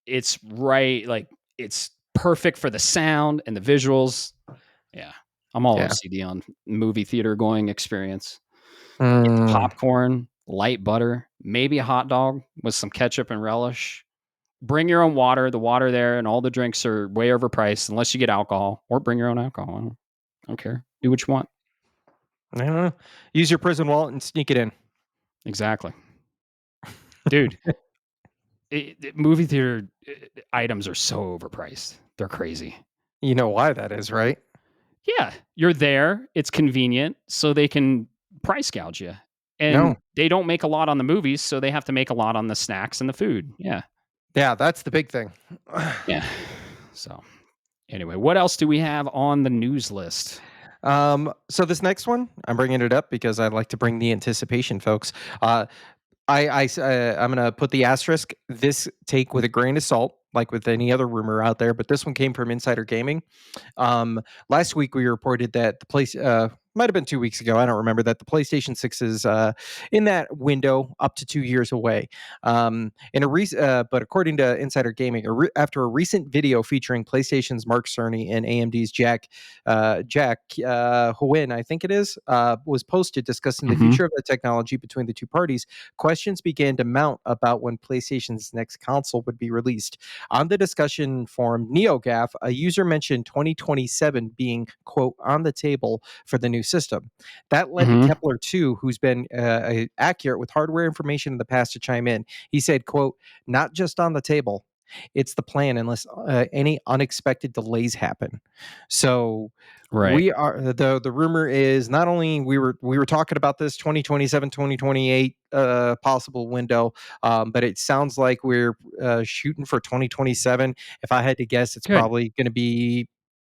it's right, like it's perfect for the sound and the visuals. Yeah. I'm all OCD on movie theater going experience. Get the popcorn, light butter, maybe a hot dog with some ketchup and relish. Bring your own water. The water there and all the drinks are way overpriced unless you get alcohol, or bring your own alcohol. I don't care. Do what you want. I don't know. Use your prison wallet and sneak it in. Exactly. Dude, movie theater items are so overpriced. They're crazy. You know why that is, right? Yeah. You're there. It's convenient, so they can price gouge you. And they don't make a lot on the movies, so they have to make a lot on the snacks and the food. Yeah. Yeah, that's the big thing. Yeah. So anyway, what else do we have on the news list? So this next one, I'm bringing it up because I like to bring the anticipation, folks. I'm gonna put the asterisk. This take with a grain of salt, like with any other rumor out there, but this one came from Insider Gaming. Last week we reported that the place might have been 2 weeks ago. I don't remember that the PlayStation 6 is in that window up to 2 years away. But according to Insider Gaming, after a recent video featuring PlayStation's Mark Cerny and AMD's Jack Hoin, I think it is, was posted discussing the future of the technology between the two parties, questions began to mount about when PlayStation's next console would be released. On the discussion forum NeoGAF, a user mentioned 2027 being, quote, on the table for the new system. That led to Kepler2, who's been accurate with hardware information in the past, to chime in. He said, quote, not just on the table. It's the plan unless any unexpected delays happen. So Right. we are the rumor is not only we were talking about this 2027 2028 possible window, but it sounds like we're shooting for 2027. If I had to guess, it's Good. probably going to be,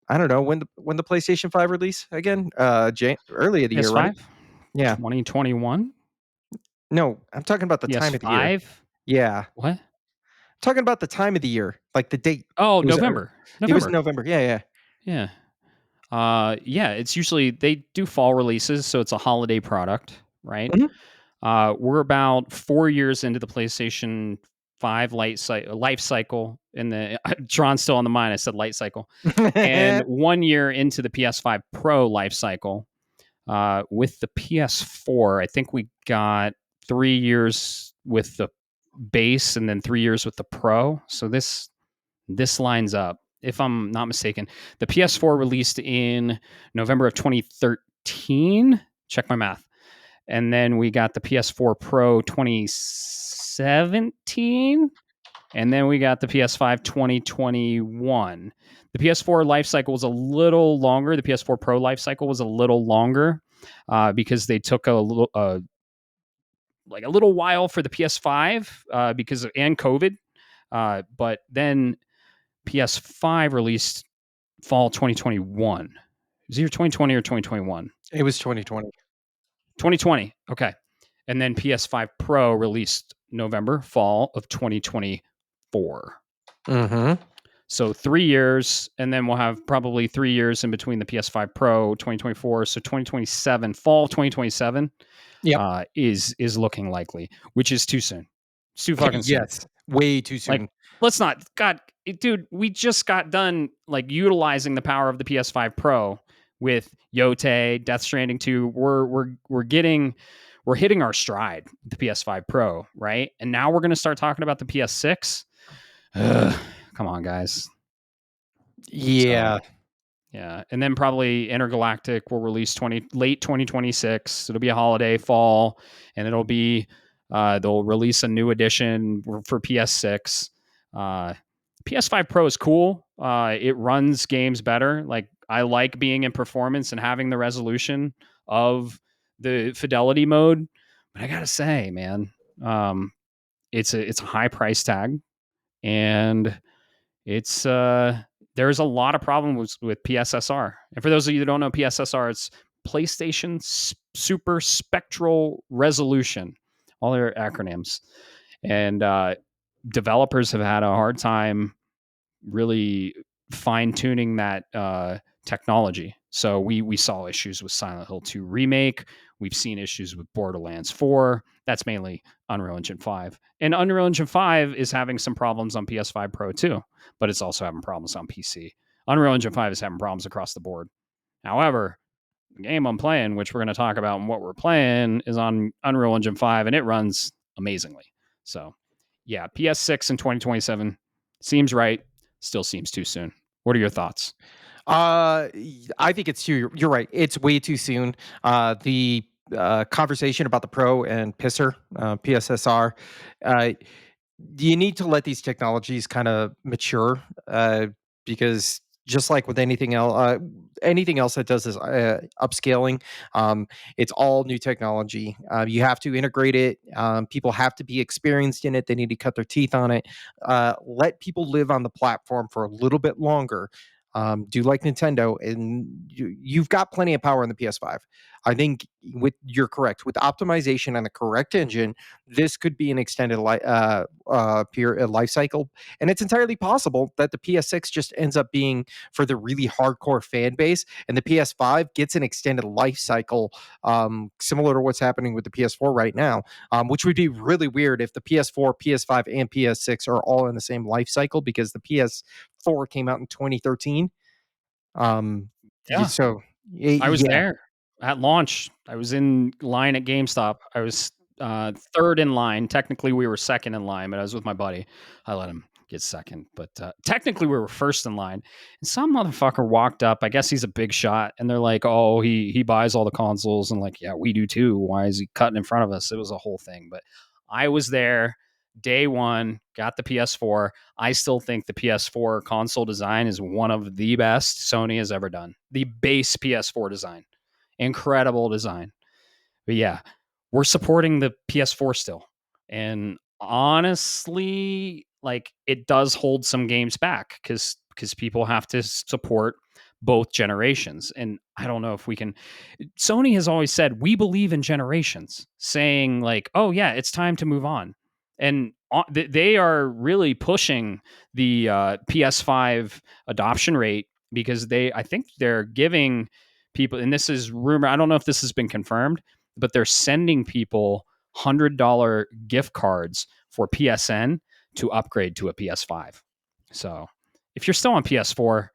I don't know, when the PlayStation 5 release again, early of the year, right? PS5, Yeah. 2021. No, I'm talking about the time of the year. PS5. Yeah. What? Talking about the time of the year, like the date. Oh, It was November. it was November. November. Yeah, yeah. Yeah. Yeah. It's usually they do fall releases, so it's a holiday product, right? Mhm. We're about 4 years into the PlayStation 5 life cycle. In the Tron's still on the mind. I said light cycle, and 1 year into the PS5 Pro life cycle. With the PS4, I think we got 3 years with the base, and then 3 years with the Pro. So this lines up, if I'm not mistaken. The PS4 released in November of 2013. Check my math. And then we got the PS4 Pro 2017. And then we got the PS5 2021. The PS4 life cycle was a little longer. The PS4 Pro life cycle was a little longer because they took a little like a little while for the PS5 because of and COVID. But then PS5 released fall 2021. It was either 2020 or 2021. It was 2020. 2020. Okay. And then PS5 Pro released fall of 2024. Mm-hmm. So 3 years, and then we'll have probably 3 years in between the PS5 Pro 2024. So 2027, fall 2027 Yep. is looking likely, which is too soon. It's too fucking soon. Yes. Way too Like, soon. let's not. God, dude, we just got done like utilizing the power of the PS5 Pro with Yote, Death Stranding 2. We're hitting our stride with the PS5 Pro, right? And now we're gonna start talking about the PS6. Come on, guys. So Yeah. yeah, and then probably Intergalactic will release late 2026. It'll be a holiday fall, and it'll be they'll release a new edition for PS6. Uh, PS5 Pro is cool. It runs games better. Like I like being in performance and having the resolution of the fidelity mode. But I gotta say, man, it's a high price tag, and it's there's a lot of problems with PSSR. And for those of you that don't know PSSR, it's PlayStation Super Spectral Resolution, all their acronyms. And developers have had a hard time really fine tuning that technology. So we saw issues with Silent Hill 2 remake. We've seen issues with Borderlands 4. That's mainly Unreal Engine 5. And Unreal Engine 5 is having some problems on PS5 Pro too, but it's also having problems on PC. Unreal Engine 5 is having problems across the board. However, the game I'm playing, which we're going to talk about and what we're playing, is on Unreal Engine 5 and it runs amazingly. So, yeah, PS6 in 2027 seems right, still seems too soon. What are your thoughts? I think it's too. You're right. It's way too soon. The conversation about the Pro and Pisser, PSSR. Uh, you need to let these technologies kind of mature, because just like with anything else that does this upscaling, it's all new technology. You have to integrate it. People have to be experienced in it. They need to cut their teeth on it. Let people live on the platform for a little bit longer. Do like Nintendo, and you've got plenty of power in the PS5. I think you're correct with optimization and the correct engine. This could be an extended life cycle, and it's entirely possible that the PS6 just ends up being for the really hardcore fan base, and the PS5 gets an extended life cycle, similar to what's happening with the PS4 right now, which would be really weird if the PS4, PS5, and PS6 are all in the same life cycle because the PS4 came out in 2013. Yeah, So I was yeah. there at launch. I was in line at GameStop. I was third in line. Technically, we were second in line, but I was with my buddy. I let him get second, but technically, we were first in line. And some motherfucker walked up. I guess he's a big shot, and they're like, "Oh, he buys all the consoles," and like, "Yeah, we do too. Why is he cutting in front of us?" It was a whole thing, but I was there. day one, got the PS4. I still think the PS4 console design is one of the best Sony has ever done. The base PS4 design, incredible design. But yeah, we're supporting the PS4 still. And honestly, like it does hold some games back because people have to support both generations. And I don't know if we can. Sony has always said we believe in generations, saying like, "Oh yeah, it's time to move on," and they are really pushing the PS5 adoption rate because I think they're giving people, and this is rumor. I don't know if this has been confirmed, but they're sending people $100 gift cards for PSN to upgrade to a PS5. So if you're still on PS4,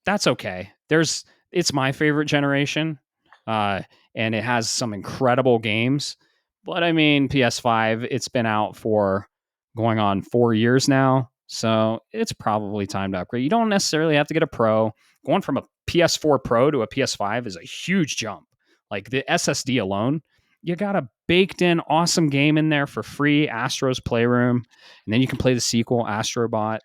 that's okay. It's my favorite generation, uh, and it has some incredible games. But I mean, PS5, it's been out for going on 4 years now, so it's probably time to upgrade. You don't necessarily have to get a Pro. Going from a PS4 Pro to a PS5 is a huge jump. Like the SSD alone, you got a baked in awesome game in there for free, Astro's Playroom, and then you can play the sequel, Astrobot.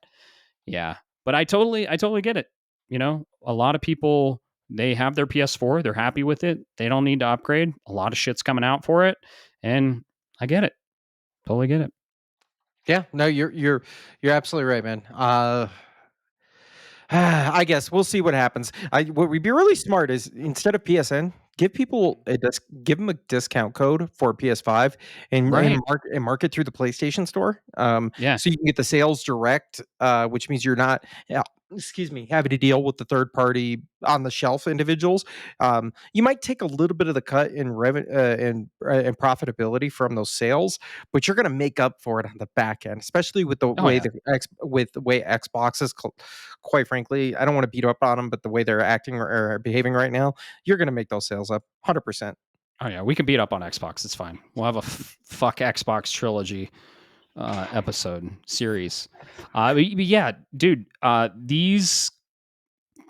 Yeah, but I totally get it. You know, a lot of people, they have their PS4, they're happy with it. They don't need to upgrade. A lot of shit's coming out for it, and I get it. Totally get it. Yeah, no, you're absolutely right, man. I guess we'll see what happens. What would be really smart is instead of PSN, give them a discount code for PS5 Right. and mark it through the PlayStation Store. Yeah. So you can get the sales direct, which means you're not, excuse me, having to deal with the third party on the shelf individuals. You might take a little bit of the cut in revenue and profitability from those sales, but you're going to make up for it on the back end, especially with Oh yeah. with the way Xbox is. Quite frankly, I don't want to beat up on them, but the way they're acting or behaving right now, you're going to make those sales up 100%. Oh yeah. We can beat up on Xbox. It's fine. We'll have a fuck Xbox trilogy episode series. But yeah, dude. These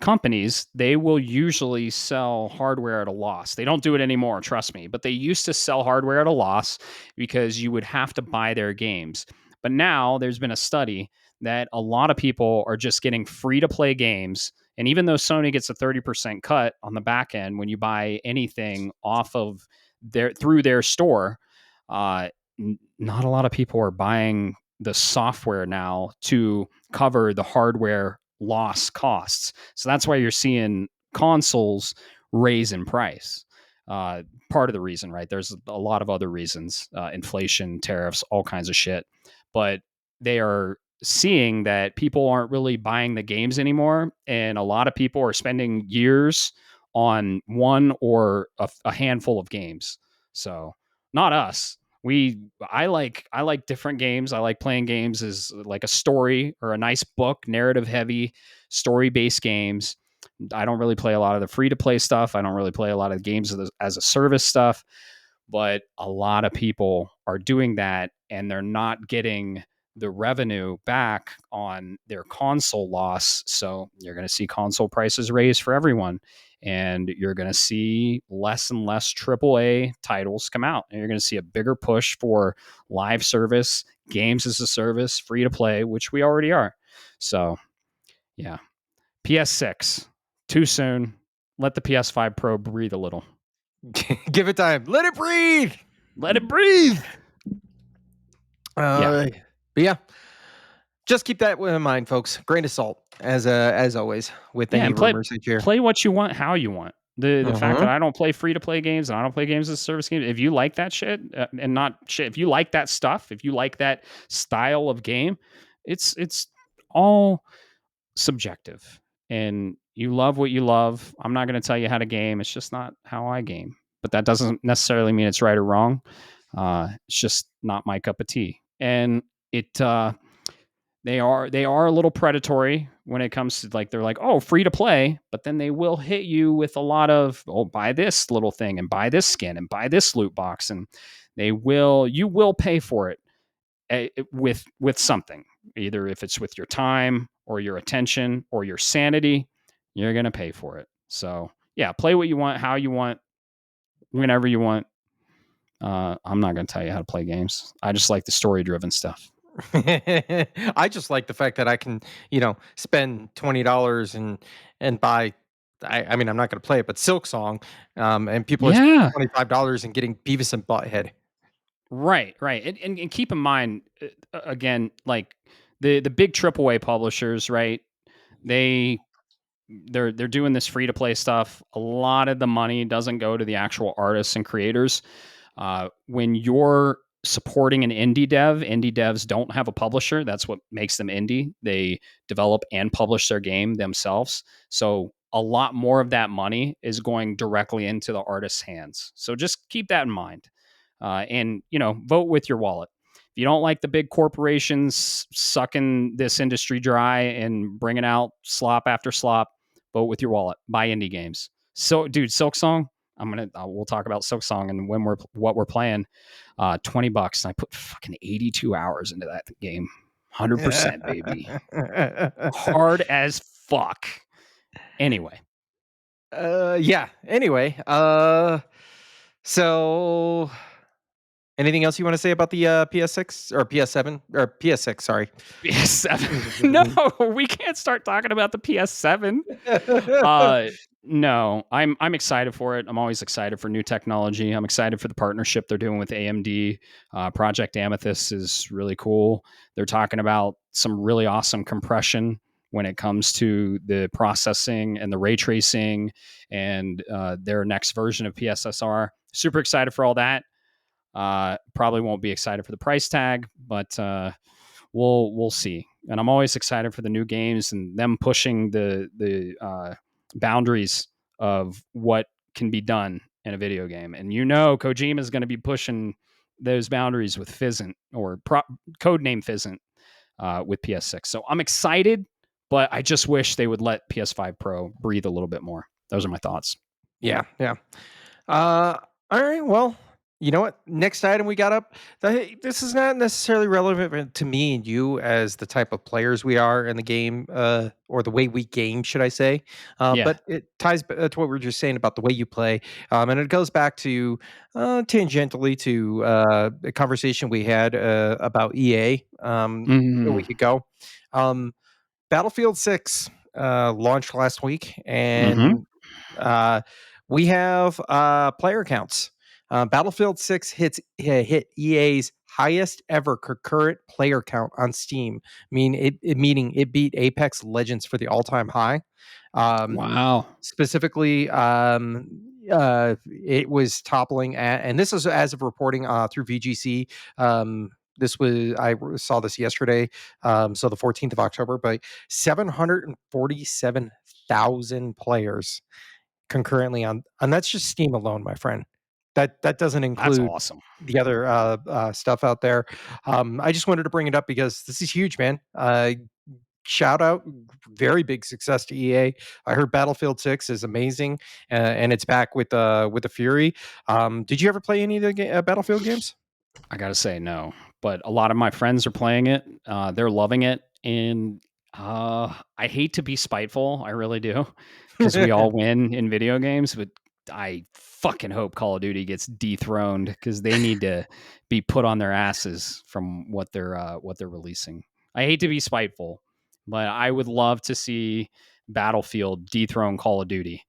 companies, they will usually sell hardware at a loss. They don't do it anymore, trust me, but they used to sell hardware at a loss because you would have to buy their games. But now there's been a study that a lot of people are just getting free to play games. And even though Sony gets a 30% cut on the back end when you buy anything off of through their store, uh, not a lot of people are buying the software now to cover the hardware loss costs. So that's why you're seeing consoles raise in price. Part of the reason, right? There's a lot of other reasons, inflation, tariffs, all kinds of shit. But they are seeing that people aren't really buying the games anymore. And a lot of people are spending years on one or a handful of games. So not us. I like different games. I like playing games as like a story or a nice book, narrative heavy, story based games. I don't really play a lot of the free to play stuff. I don't really play a lot of games as a service stuff, but a lot of people are doing that and they're not getting the revenue back on their console loss. So you're going to see console prices raise for everyone. And you're going to see less and less AAA titles come out. And you're going to see a bigger push for live service, games as a service, free to play, which we already are. So, yeah. PS6, too soon. Let the PS5 Pro breathe a little. Give it time. Let it breathe. Let it breathe. But yeah, just keep that in mind, folks. Grain of salt, as always, with any And rumors that you hear. play what you want, how you want. The fact that Mhm. I don't play free to play games and I don't play games as a service game. If you like that shit and not shit, if you like that stuff, if you like that style of game, it's all subjective. And you love what you love. I'm not going to tell you how to game. It's just not how I game. But that doesn't necessarily mean it's right or wrong. It's just not my cup of tea. And it they are a little predatory when it comes to like they're like, oh, free to play, but then they will hit you with a lot of, oh, buy this little thing and buy this skin and buy this loot box, and you will pay for it with something, either if it's with your time or your attention or your sanity, you're gonna pay for it. So yeah, play what you want, how you want, whenever you want. I'm not gonna tell you how to play games. I just like the story driven stuff. I just like the fact that I can, spend $20 and buy. I mean, I'm not going to play it, but Silksong, and people are spending Yeah. $25 and getting Beavis and Butthead. Right, right. And keep in mind, again, like the big AAA publishers, right? They they're doing this free to play stuff. A lot of the money doesn't go to the actual artists and creators. When you're supporting an indie devs don't have a publisher. That's what makes them indie. They develop and publish their game themselves. So a lot more of that money is going directly into the artist's hands. So just keep that in mind. And, vote with your wallet. If you don't like the big corporations sucking this industry dry and bringing out slop after slop, vote with your wallet. Buy indie games. So, dude, Silksong, we'll talk about Silksong and what we're playing. $20, and I put fucking 82 hours into that game. 100%, baby. Hard as fuck. Anyway. Yeah. Anyway, so anything else you want to say about the PS6 or PS7 or PS6? Sorry. PS7. No, we can't start talking about the PS7. No, I'm excited for it. I'm always excited for new technology. I'm excited for the partnership they're doing with AMD. Project Amethyst is really cool. They're talking about some really awesome compression when it comes to the processing and the ray tracing and their next version of PSSR. Super excited for all that. Probably won't be excited for the price tag, but we'll see. And I'm always excited for the new games and them pushing the boundaries of what can be done in a video game. And Kojima is going to be pushing those boundaries with Fizzant or codename Fizzant with PS6. So I'm excited, but I just wish they would let PS5 Pro breathe a little bit more. Those are my thoughts. Yeah, yeah. All right. Well, you know what? Next item we got up. This is not necessarily relevant to me and you as the type of players we are in the game, or the way we game, should I say? Yeah. But it ties to what we were just saying about the way you play, and it goes back to tangentially to a conversation we had about EA a Mm-hmm. week ago. Um, Battlefield 6 launched last week, Mm-hmm. and uh, we have player counts. Battlefield 6 hit EA's highest ever concurrent player count on Steam. Meaning it beat Apex Legends for the all-time high. Um, Wow. Specifically, it was toppling at, and this is as of reporting through VGC. I saw this yesterday, so the 14th of October, but 747,000 players concurrently on, and that's just Steam alone, my friend. That doesn't That's include awesome. the other stuff out there. I just wanted to bring it up because this is huge, man. Shout out, very big success to EA. I heard Battlefield 6 is amazing, and it's back with the Fury. Did you ever play any of the Battlefield games? I gotta say no, but a lot of my friends are playing it. They're loving it, and I hate to be spiteful. I really do, because we all win in video games. But I fucking hope Call of Duty gets dethroned because they need to be put on their asses from what they're releasing. I hate to be spiteful, but I would love to see Battlefield dethrone Call of Duty.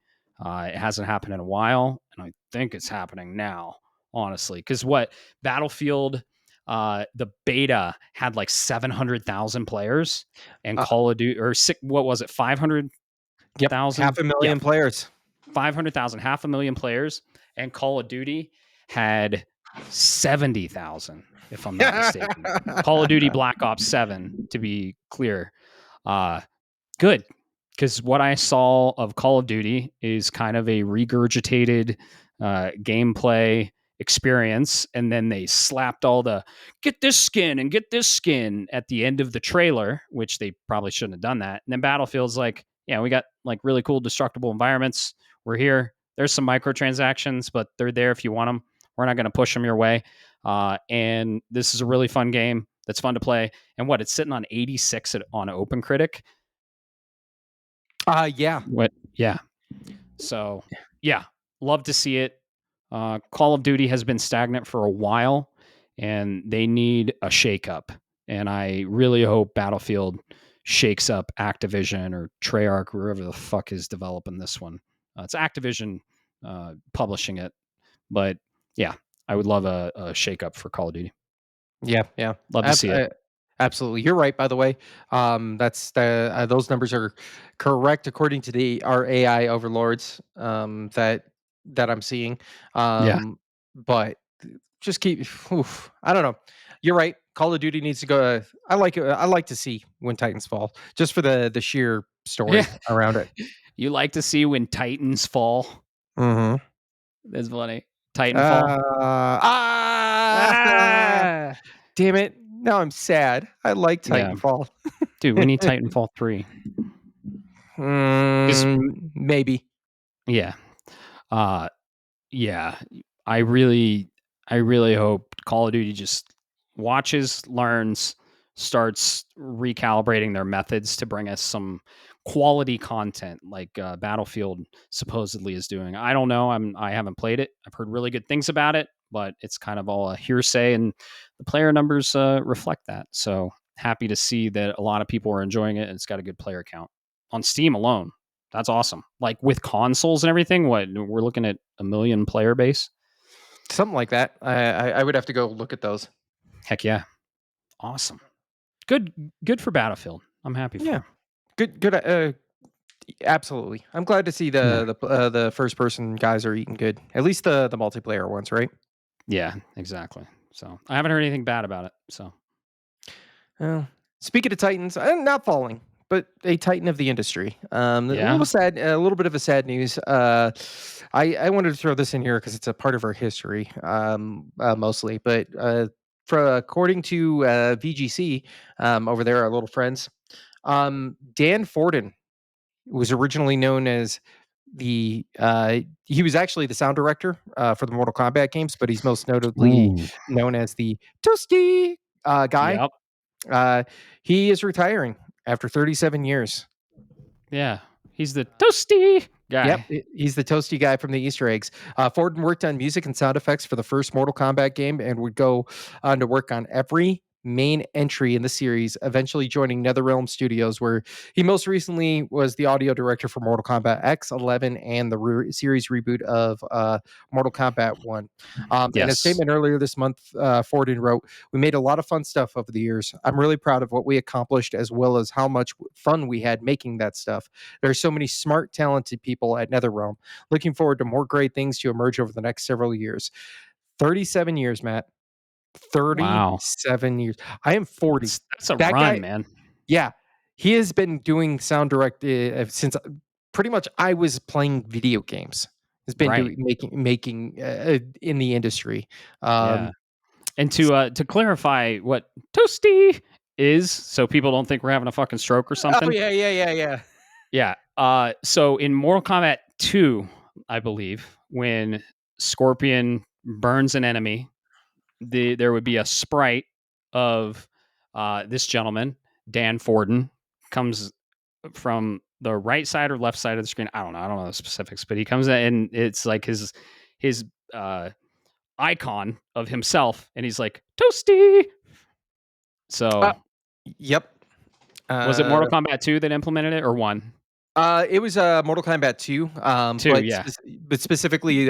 It hasn't happened in a while, and I think it's happening now, honestly. Because what Battlefield, the beta had like 700,000 players, and uh, Call of Duty, what was it, yep, 500,000? half a Yeah, million players. 500,000, half a million players, and Call of Duty had 70,000, if I'm not mistaken. Call of Duty Black Ops 7, to be clear. Uh, Good, because what I saw of Call of Duty is kind of a regurgitated gameplay experience, and then they slapped all the get this skin and get this skin at the end of the trailer, which they probably shouldn't have done that. And then Battlefield's like, yeah, we got like really cool destructible environments. We're here. There's some microtransactions, but they're there if you want them. We're not going to push them your way. And this is a really fun game that's fun to play. And it's sitting on 86 on OpenCritic. Yeah. What? Yeah. So, yeah, love to see it. Call of Duty has been stagnant for a while, and they need a shakeup. and I really hope Battlefield shakes up Activision or Treyarch, whoever the fuck is developing this one. It's Activision publishing it, but yeah, I would love a shake up for Call of Duty. Yeah, yeah. Love to see it. Absolutely. You're right, by the way. That's the those numbers are correct according to our AI overlords that I'm seeing. Yeah. But just keep I don't know. You're right. Call of Duty needs to go. I like it. I like to see when Titans fall, just for the sheer Yeah. story around it. You like to see when Titans fall. Mm-hmm. That's funny. Titanfall. Ah! Damn it. Now I'm sad. I like Yeah. Titanfall. Dude, we need Titanfall 3. Maybe. Yeah. Uh yeah. I really hope Call of Duty just watches, learns, starts recalibrating their methods to bring us some quality content like Battlefield supposedly is doing. I don't know. I haven't played it. I've heard really good things about it, but it's kind of all a hearsay, and the player numbers reflect that. So happy to see that a lot of people are enjoying it, and it's got a good player count on Steam alone. That's awesome. Like with consoles and everything, what we're looking at 1 million player base. Something like that. I would have to go look at those. Heck yeah. Awesome. Good for Battlefield. I'm happy for Yeah. him. Good. Absolutely. I'm glad to see Yeah. the first person guys are eating good. At least the multiplayer ones, right? Yeah, exactly. So I haven't heard anything bad about it. So Well, speaking of Titans, not falling, but a Titan of the industry. A yeah. little sad, a little bit of a sad news. I wanted to throw this in here because it's a part of our history, mostly. But according to VGC over there, our little friends, Dan Forden was originally known as he was actually the sound director for the Mortal Kombat games, but he's most notably Ooh. known as the Toasty guy. Yep. Uh, he is retiring after 37 years. Yeah. He's the toasty Yep, guy. he's the toasty guy from the Easter eggs. Forden worked on music and sound effects for the first Mortal Kombat game and would go on to work on every main entry in the series, eventually joining NetherRealm Studios, where he most recently was the audio director for Mortal Kombat X, 11, and the series reboot of Mortal Kombat 1. In a Yes. statement earlier this month, Forden wrote, "We made a lot of fun stuff over the years. I'm really proud of what we accomplished as well as how much fun we had making that stuff. There are so many smart, talented people at NetherRealm. Looking forward to more great things to emerge over the next several years." 37 years, Matt. Wow. 37 years. I am 40. That's a That run, guy, man. yeah, he has been doing sound direct since pretty much I was playing video games. Has been Right. doing making in the industry. Yeah. Um, And to clarify what toasty is, so people don't think we're having a fucking stroke or oh something. yeah. Yeah. So in Mortal Kombat 2, I believe, when Scorpion burns an enemy, there would be a sprite of this gentleman, Dan Forden, comes from the right side or left side of the screen. I don't know. I don't know the specifics, but he comes in and it's like his icon of himself, and he's like toasty. Uh, So yep. was it Mortal Kombat 2 that implemented it or 1? It was Mortal Kombat 2, 2, yeah. but specifically,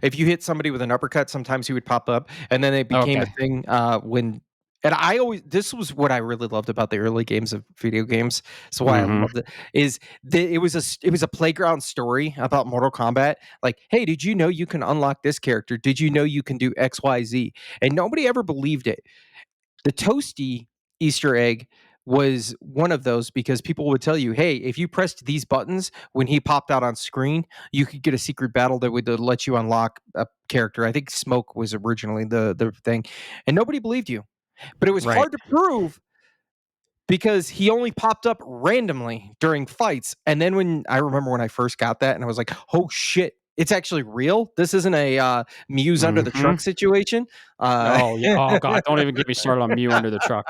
if you hit somebody with an uppercut, sometimes he would pop up, and then it became a Okay. thing when. And I always this was what I really loved about the early games of video games. So why I Mm-hmm. loved it is it was a playground story about Mortal Kombat. Like, hey, did you know you can unlock this character? Did you know you can do X, Y, Z? And nobody ever believed it. The Toasty Easter egg was one of those because people would tell you, hey, if you pressed these buttons when he popped out on screen, you could get a secret battle that would let you unlock a character. I think Smoke was originally the thing, and nobody believed you. But it was Right. hard to prove because he only popped up randomly during fights. And then when I remember when I first got that, and I was like, oh shit, it's actually real. This isn't a Muse under the Mm-hmm. truck situation. Oh yeah. Oh god, don't even get me started on Mew under the truck.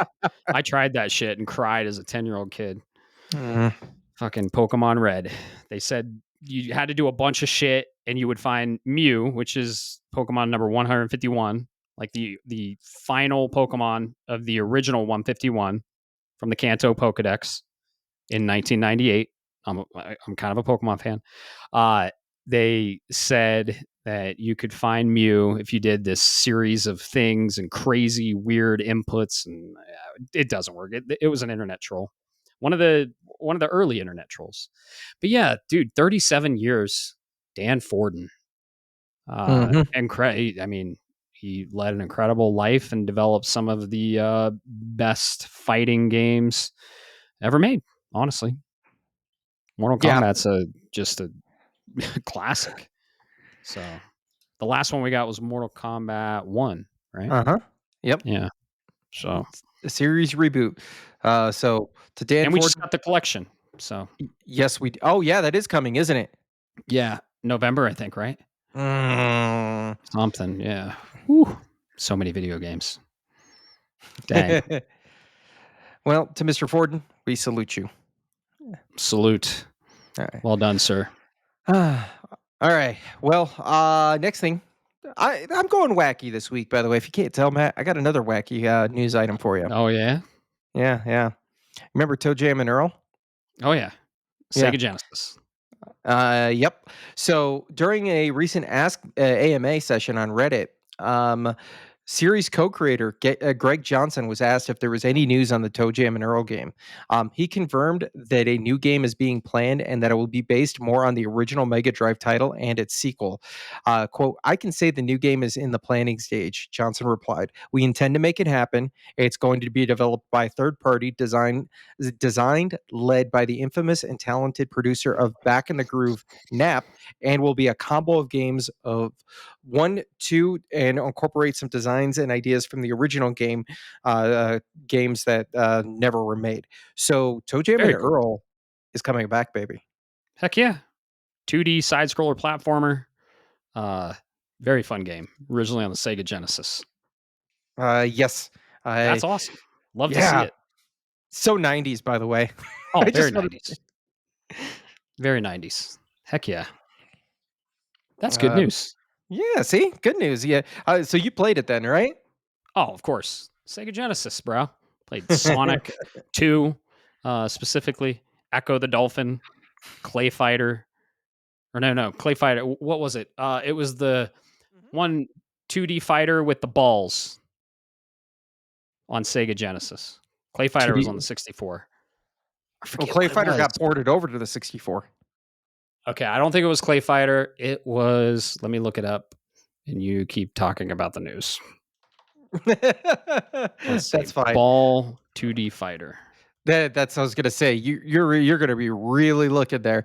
I tried that shit and cried as a 10-year-old kid. Mm. Fucking Pokemon Red. They said you had to do a bunch of shit and you would find Mew, which is Pokemon number 151, like the final Pokemon of the original 151 from the Kanto Pokedex in 1998. I'm kind of a Pokemon fan. They said that you could find Mew if you did this series of things and crazy weird inputs, and it doesn't work. It was an internet troll, one of the early internet trolls. But yeah, dude, 37 years, Dan Forden, Mhm. I mean, he led an incredible life and developed some of the best fighting games ever made. Honestly, Mortal Yeah. Kombat's just a classic. So the last one we got was Mortal Kombat 1, right? Uh-huh. Yep. Yeah. So, A series reboot. So to Dan and we Ford, just got the collection. So, yes, oh yeah, that is coming, isn't it? yeah, November, I think, right? Mm. Something. Yeah. Whew. So many video games. Dang. Well, to Mr. Forden, we salute you. Salute. All right. Well done, sir. All right. Well, next thing. I'm going wacky this week, by the way. If you can't tell, Matt, I got another wacky news item for you. Oh, yeah. Yeah, yeah. Remember Toe Jam and Earl? Oh, yeah. Yeah. Sega Genesis. Yep. So during a recent Ask AMA session on Reddit, series co-creator Greg Johnson was asked if there was any news on the Toe Jam and Earl game. He confirmed that a new game is being planned and that it will be based more on the original Mega Drive title and its sequel. Quote, I can say the new game is in the planning stage, Johnson replied. We intend to make it happen. It's going to be developed by a third party, designed, led by the infamous and talented producer of Back in the Groove, Nap, and will be a combo of games of 1, 2, and incorporate some designs and ideas from the original games that never were made. So Toe Jam and Very cool. Earl is coming back, baby. Heck yeah. 2D side scroller platformer. Very fun game. Originally on the Sega Genesis. Yes. That's awesome. Love to see Yeah. it. So 90s, by the way. Oh, I very just wanted 90s. Very 90s. Heck yeah. That's good uh, news. yeah, see? Good news. Yeah. So you played it then, right? Oh, of course. Sega Genesis, bro. Played Sonic 2, specifically. Echo the Dolphin, Clay Fighter. Or no, Clay Fighter. What was it? It was the one 2D fighter with the balls on Sega Genesis. Clay Fighter was on the 64. I Well, forget Clay what it Fighter was. got ported over to the 64. Okay, I don't think it was Clay Fighter. It was, let me look it up and you keep talking about the news. Let's see. That's fine. Ball 2D fighter. That's what I was gonna say. You're gonna be really looking there,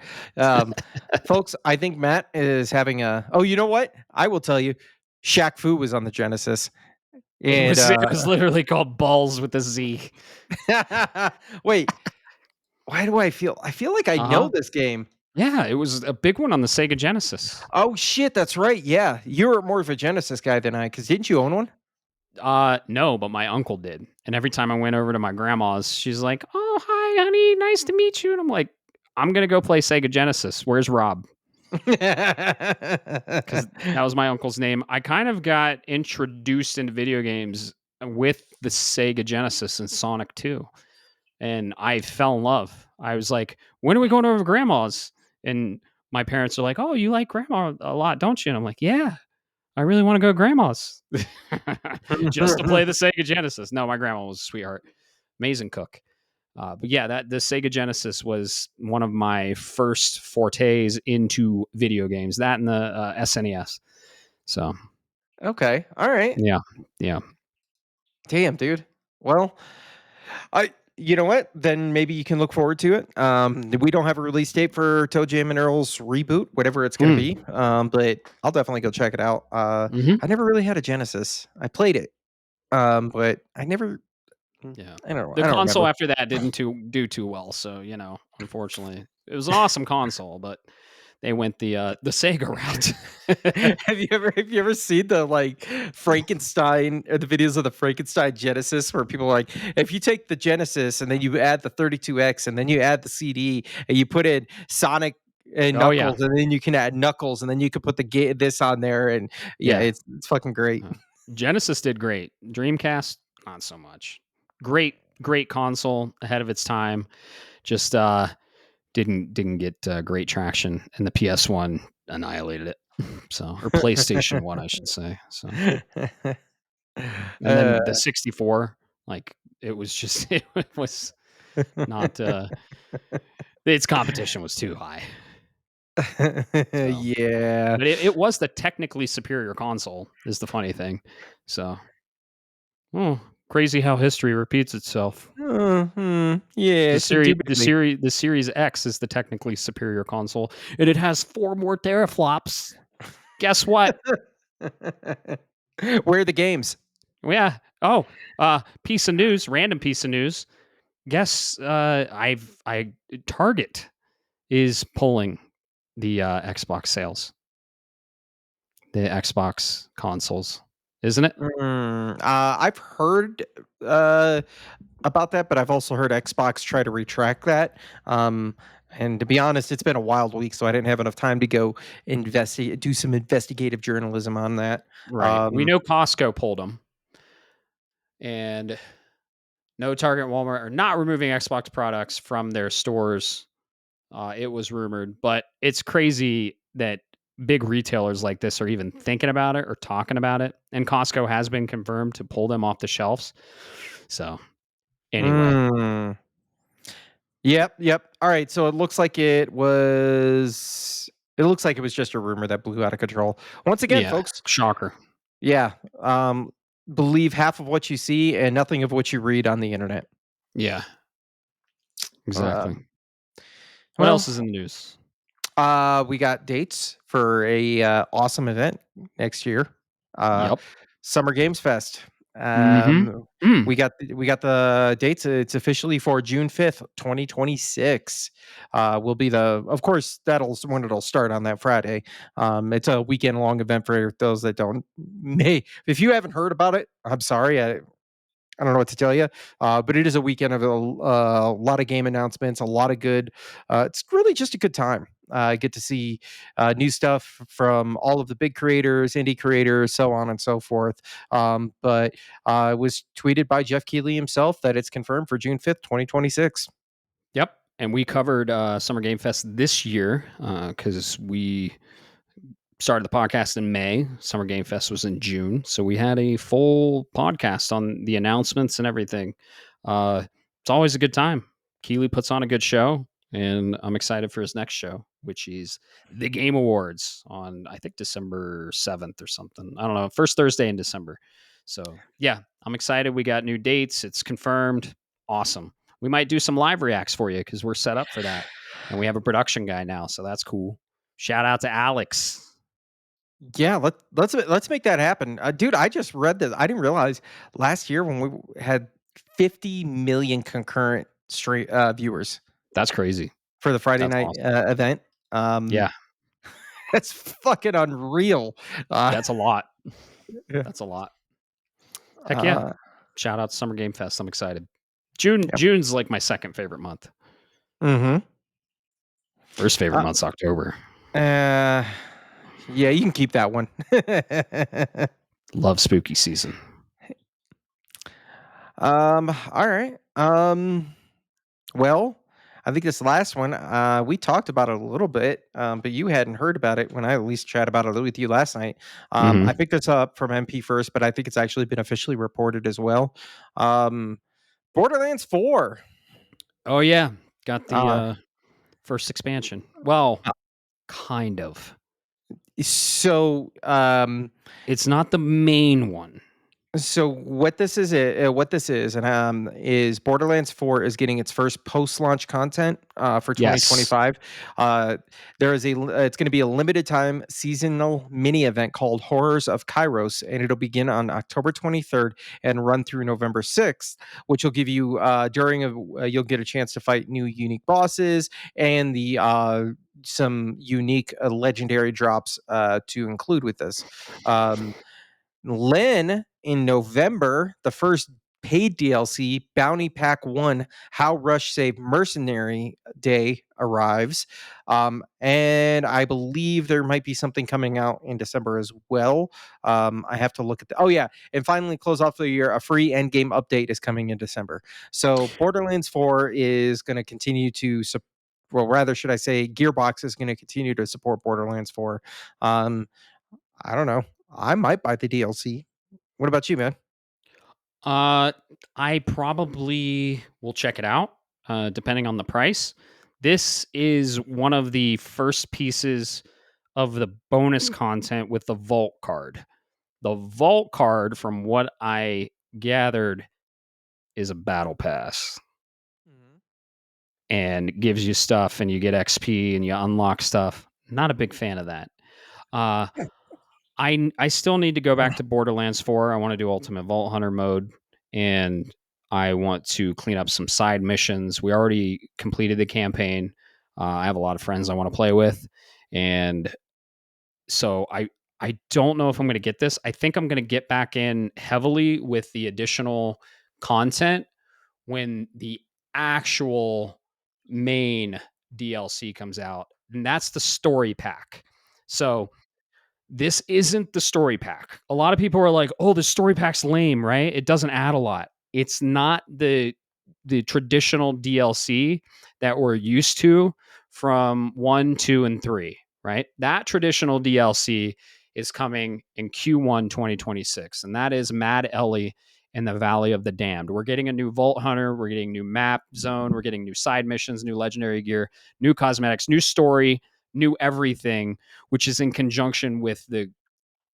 folks. I think Matt is having a. Oh, you know what? I will tell you. Shaq Fu was on the Genesis, and It was literally called Balls with a Z. wait. Why do I feel? I feel like I know this game. Yeah, it was a big one on the Sega Genesis. Oh shit, that's right. Yeah, you're more of a Genesis guy than I. Because didn't you own one? No, but my uncle did. And every time I went over to my grandma's, she's like, "Oh, hi, honey, nice to meet you." And I'm like, "I'm gonna go play Sega Genesis. Where's Rob?" Because that was my uncle's name. I kind of got introduced into video games with the Sega Genesis and Sonic 2. And I fell in love. I was like, "When are we going over to grandma's?" And my parents are like, "Oh, you like grandma a lot, don't you?" And I'm like, "Yeah, I really want to go to grandma's just to play the Sega Genesis." No, my grandma was a sweetheart, amazing cook. But yeah, that the Sega Genesis was one of my first fortes into video games. That and the SNES. So Okay, all right. yeah. Damn, dude. Well, you know what? Then maybe you can look forward to it. We don't have a release date for Toe Jam and Earl's reboot, whatever it's going to be. But I'll definitely go check it out. Mm-hmm. I never really had a Genesis. I played it, but I never. Yeah. I don't know. The I don't console remember. after that didn't do too well. So, unfortunately, it was an awesome console, but they went the Sega route. Have you ever seen the Frankenstein or the videos of the Frankenstein Genesis where people are like, if you take the Genesis and then you add the 32X and then you add the CD and you put in Sonic and Oh, yeah. Knuckles and then you can add Knuckles and then you can put this on there and yeah, Yeah. it's fucking great. Genesis did great. Dreamcast, not so much. Great console ahead of its time. Just didn't get great traction, and the PS1 annihilated it. So, or PlayStation 1, I should say. So, and Uh, then the 64, like it was just it was not its competition was too high. So, yeah. but it was the technically superior console is the funny thing. So, oh, crazy how history repeats itself. Yes, indubitably. The Series X is the technically superior console, and it has 4 more teraflops. Guess what? Where are the games? Yeah. Oh, piece of news, random piece of news. Guess I Target is pulling the Xbox sales, the Xbox consoles, isn't it? I've heard about that, but I've also heard Xbox try to retract that. And to be honest, it's been a wild week, so I didn't have enough time to go investigate, do some investigative journalism on that. Right. We know Costco pulled them, and no, Target and Walmart are not removing Xbox products from their stores. It was rumored, but it's crazy that big retailers like this are even thinking about it or talking about it. And Costco has been confirmed to pull them off the shelves. So, anyway, Mm. Yep. All right, so it looks like it was. It looks like it was just a rumor that blew out of control. Once again, yeah, folks. shocker. Yeah. Believe half of what you see and nothing of what you read on the internet. Yeah, exactly. Um, What well, else is in the news? we got dates for a awesome event next year. Uh, Yep. Summer Games Fest. Mm-hmm. Mm. We got the dates. It's officially for June 5th, 2026. Will be the of course that'll when it'll start on that Friday. It's a weekend long event for those that don't may if you haven't heard about it, I'm sorry. I don't know what to tell you, but it is a weekend of a lot of game announcements, a lot of good. It's really just a good time. Get to see new stuff from all of the big creators, indie creators, so on and so forth. But it was tweeted by Jeff Keighley himself that it's confirmed for June 5th, 2026. Yep. And we covered Summer Game Fest this year because we started the podcast in May. Summer Game Fest was in June. So we had a full podcast on the announcements and everything. It's always a good time. Keeley puts on a good show, and I'm excited for his next show, which is the Game Awards on, I think, December 7th or something. I don't know, first Thursday in December. So, yeah, I'm excited. We got new dates. It's confirmed. Awesome. We might do some live reacts for you because we're set up for that. And we have a production guy now. So that's cool. Shout out to Alex. Yeah, let's make that happen, dude. I just read this. I didn't realize last year when we had 50 million concurrent straight viewers That's crazy. for the Friday That's night awesome. event. Yeah, That's fucking unreal. Uh, that's a lot. yeah. That's a lot. Heck yeah. Uh, Shout out to Summer Game Fest. I'm excited. yep. June's like my second favorite month. Mm-hmm. First favorite month's October. Yeah, you can keep that one. Love spooky season. All right. Well, I think this last one, we talked about it a little bit, but you hadn't heard about it when I at least chatted about it with you last night. I Mm-hmm. picked this up from MP first, but I think it's actually been officially reported as well. Um, Borderlands 4. Oh yeah, got the Uh, first expansion. Well, kind of. so, It's not the main one. So what this is Borderlands 4 is getting its first post-launch content for Yes. 2025. There is it's going to be a limited time seasonal mini event called Horrors of Kairos, and it'll begin on October 23rd and run through November 6th, which will give you you'll get a chance to fight new unique bosses and the some unique legendary drops to include with this. Lynn in November, the first paid DLC, Bounty Pack 1, How Rush Saved Mercenary Day arrives. And I believe there might be something coming out in December as well. I have to look at oh, yeah. And finally, close off the year, a free endgame update is coming in December. So Borderlands 4 is going to continue to well, rather, should I say, Gearbox is going to continue to support Borderlands 4. I don't know. I might buy the DLC. What about you, man? I probably will check it out, depending on the price. This is one of the first pieces of the bonus content with the Vault card. The Vault card, from what I gathered, is a battle pass Mhm. and gives you stuff and you get XP and you unlock stuff. Not a big fan of that. Uh, I still need to go back to Borderlands 4. I want to do Ultimate Vault Hunter mode, and I want to clean up some side missions. We already completed the campaign. I have a lot of friends I want to play with, and so I don't know if I'm going to get this. I think I'm going to get back in heavily with the additional content when the actual main DLC comes out, and that's the story pack. So this isn't the story pack. A lot of people are like, "Oh, the story pack's lame, right? It doesn't add a lot." It's not the traditional DLC that we're used to from 1, 2 and 3, right? That traditional DLC is coming in Q1 2026, and that is Mad Ellie in the Valley of the Damned. We're getting a new Vault Hunter, we're getting new map zone, we're getting new side missions, new legendary gear, new cosmetics, new story, new everything, which is in conjunction with the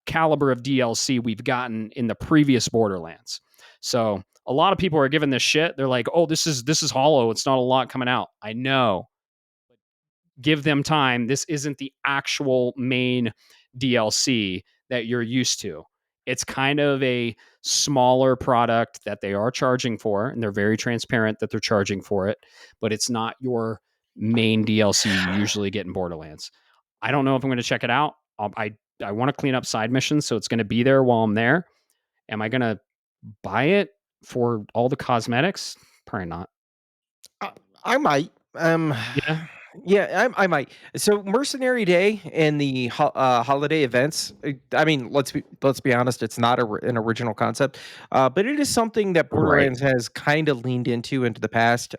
caliber of DLC we've gotten in the previous Borderlands. So a lot of people are giving this shit. They're like, "Oh, this is hollow. It's not a lot coming out." I know. Give them time. This isn't the actual main DLC that you're used to. It's kind of a smaller product that they are charging for, and they're very transparent that they're charging for it, but it's not your main DLC you usually get in Borderlands. I don't know if I'm going to check it out. I want to clean up side missions, so it's going to be there while I'm there. Am I going to buy it for all the cosmetics? Probably not. I, I might. Yeah. Yeah, I might. So Mercenary Day and the holiday events. I mean, let's be honest. It's not an original concept, but it is something that Right. Borderlands has kind of leaned into the past.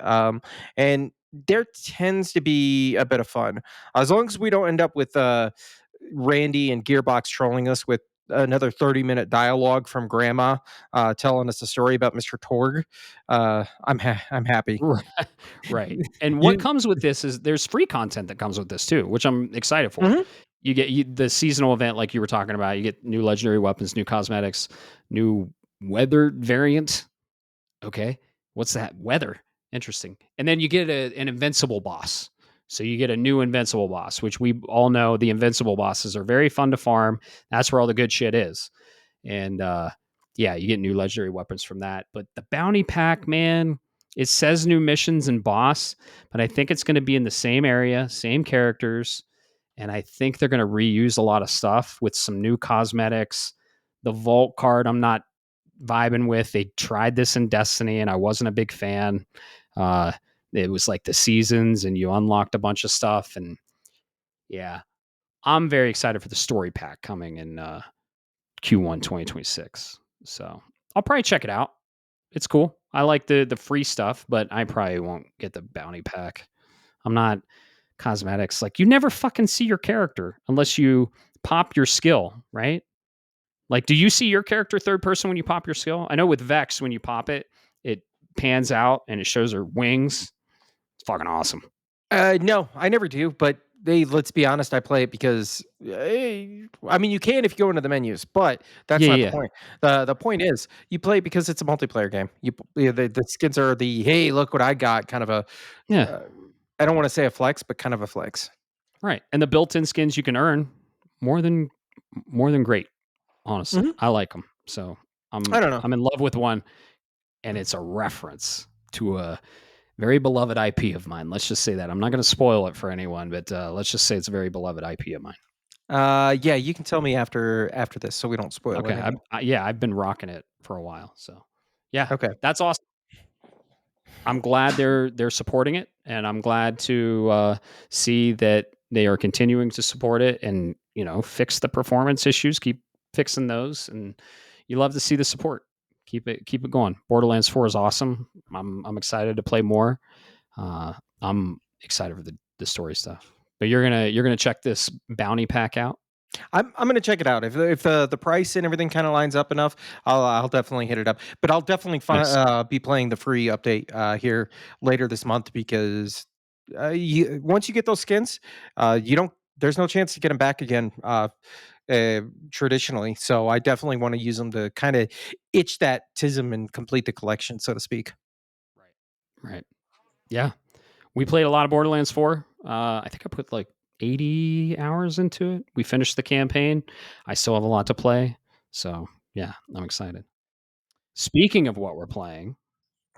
And there tends to be a bit of fun as long as we don't end up with Randy and Gearbox trolling us with another 30-minute dialogue from Grandma telling us a story about Mr. Torg. I'm happy. Right. Right. And what You, comes with this is there's free content that comes with this too, which I'm excited for. Mhm. You get the seasonal event like you were talking about. You get new legendary weapons, new cosmetics, new weather variant. Okay. What's that? Weather. Interesting. And then you get an invincible boss. So you get a new invincible boss, which we all know the invincible bosses are very fun to farm. That's where all the good shit is. And yeah, you get new legendary weapons from that. But the bounty pack, man, it says new missions and boss, but I think it's going to be in the same area, same characters, and I think they're going to reuse a lot of stuff with some new cosmetics. The vault card, I'm not vibing with. They tried this in Destiny, and I wasn't a big fan. Uh, it was like the seasons, and you unlocked a bunch of stuff, and yeah, I'm very excited for the story pack coming in Q1 2026. So I'll probably check it out. It's cool. I like the free stuff, but I probably won't get the bounty pack. I'm not cosmetics. Like you never fucking see your character unless you pop your skill, right? Like, do you see your character third person when you pop your skill? I know with Vex, when you pop it, it pans out and it shows her wings. It's fucking awesome. No, I never do. But let's be honest, I play it because I mean, you can if you go into the menus, but that's Yeah, not the yeah, point. The point is you play it because it's a multiplayer game. The skins are the hey, look what I got kind of a. yeah. Uh, I don't want to say a flex, but kind of a flex. Right. And the built-in skins you can earn more than more than great. Honestly, Mhm. I like them. So I I'm don't know. I'm in love with one, and it's a reference to a very beloved IP of mine. Let's just say that. I'm not going to spoil it for anyone, but let's just say it's a very beloved IP of mine. Yeah, you can tell me after this, so we don't spoil Okay. anything. Yeah, I've been rocking it for a while. So, Yeah, Okay. that's awesome. I'm glad they're supporting it, and I'm glad to see that they are continuing to support it, and fix the performance issues, keep fixing those, and you love to see the support. Keep it going. Borderlands 4 is awesome. I'm excited to play more. I'm excited for the story stuff. But you're gonna check this bounty pack out. I'm gonna check it out. If the price and everything kind of lines up enough, I'll definitely hit it up. But I'll definitely Nice. be playing the free update here later this month because once you get those skins, you don't. There's no chance to get them back again. Traditionally, so I definitely want to use them to kind of itch that tism and complete the collection, so to speak. Right. Right. Yeah. We played a lot of Borderlands 4. I think I put like 80 hours into it. We finished the campaign. I still have a lot to play. So, yeah, I'm excited. Speaking of what we're playing,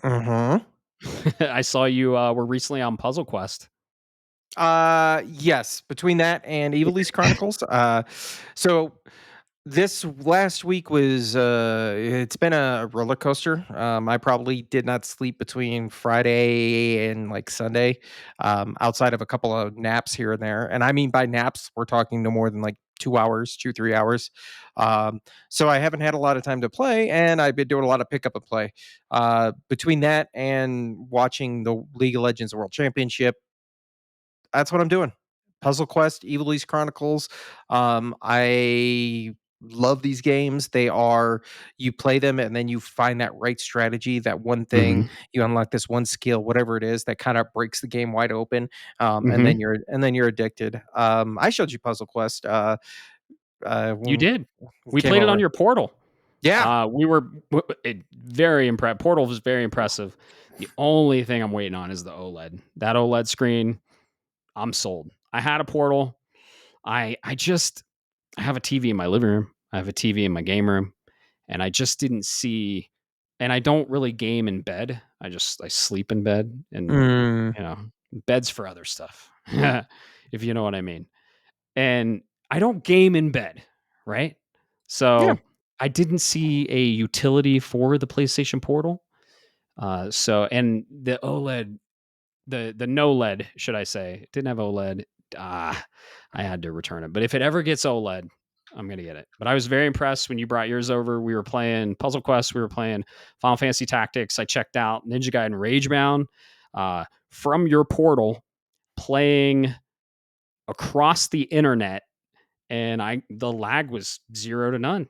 Hmm. I saw you were recently on Puzzle Quest. Yes, between that and Ivalice Chronicles. So this last week was it's been a roller coaster. I probably did not sleep between Friday and like Sunday, outside of a couple of naps here and there. And I mean by naps, we're talking no more than like 2 hours, 3 hours. So I haven't had a lot of time to play, and I've been doing a lot of pickup and play. Between that and watching the League of Legends World Championship, that's what I'm doing. Puzzle Quest, Evil East Chronicles. I love these games. They are you play them and then you find that right strategy, that one thing, Hmm. you unlock this one skill, whatever it is, that kind of breaks the game wide open. Hmm. And then you're addicted. I showed you Puzzle Quest You when did. we We came played it on over. your Portal. Yeah. We were very impressed. Portal was very impressive. The only thing I'm waiting on is the OLED. That OLED screen, I'm sold. I had a Portal. I have a TV in my living room. I have a TV in my game room, and I just didn't see. And I don't really game in bed. I sleep in bed, and Mm, you know, bed's for other stuff, if you know what I mean. And I don't game in bed, right? yeah. So I didn't see a utility for the PlayStation Portal. And the OLED, the no LED, should I say, it didn't have OLED. Ah, I had to return it. But if it ever gets OLED, I'm gonna get it. But I was very impressed when you brought yours over. We were playing Puzzle Quest. We were playing Final Fantasy Tactics. I checked out Ninja Gaiden Ragebound from your portal, playing across the internet, and the lag was 0 to none.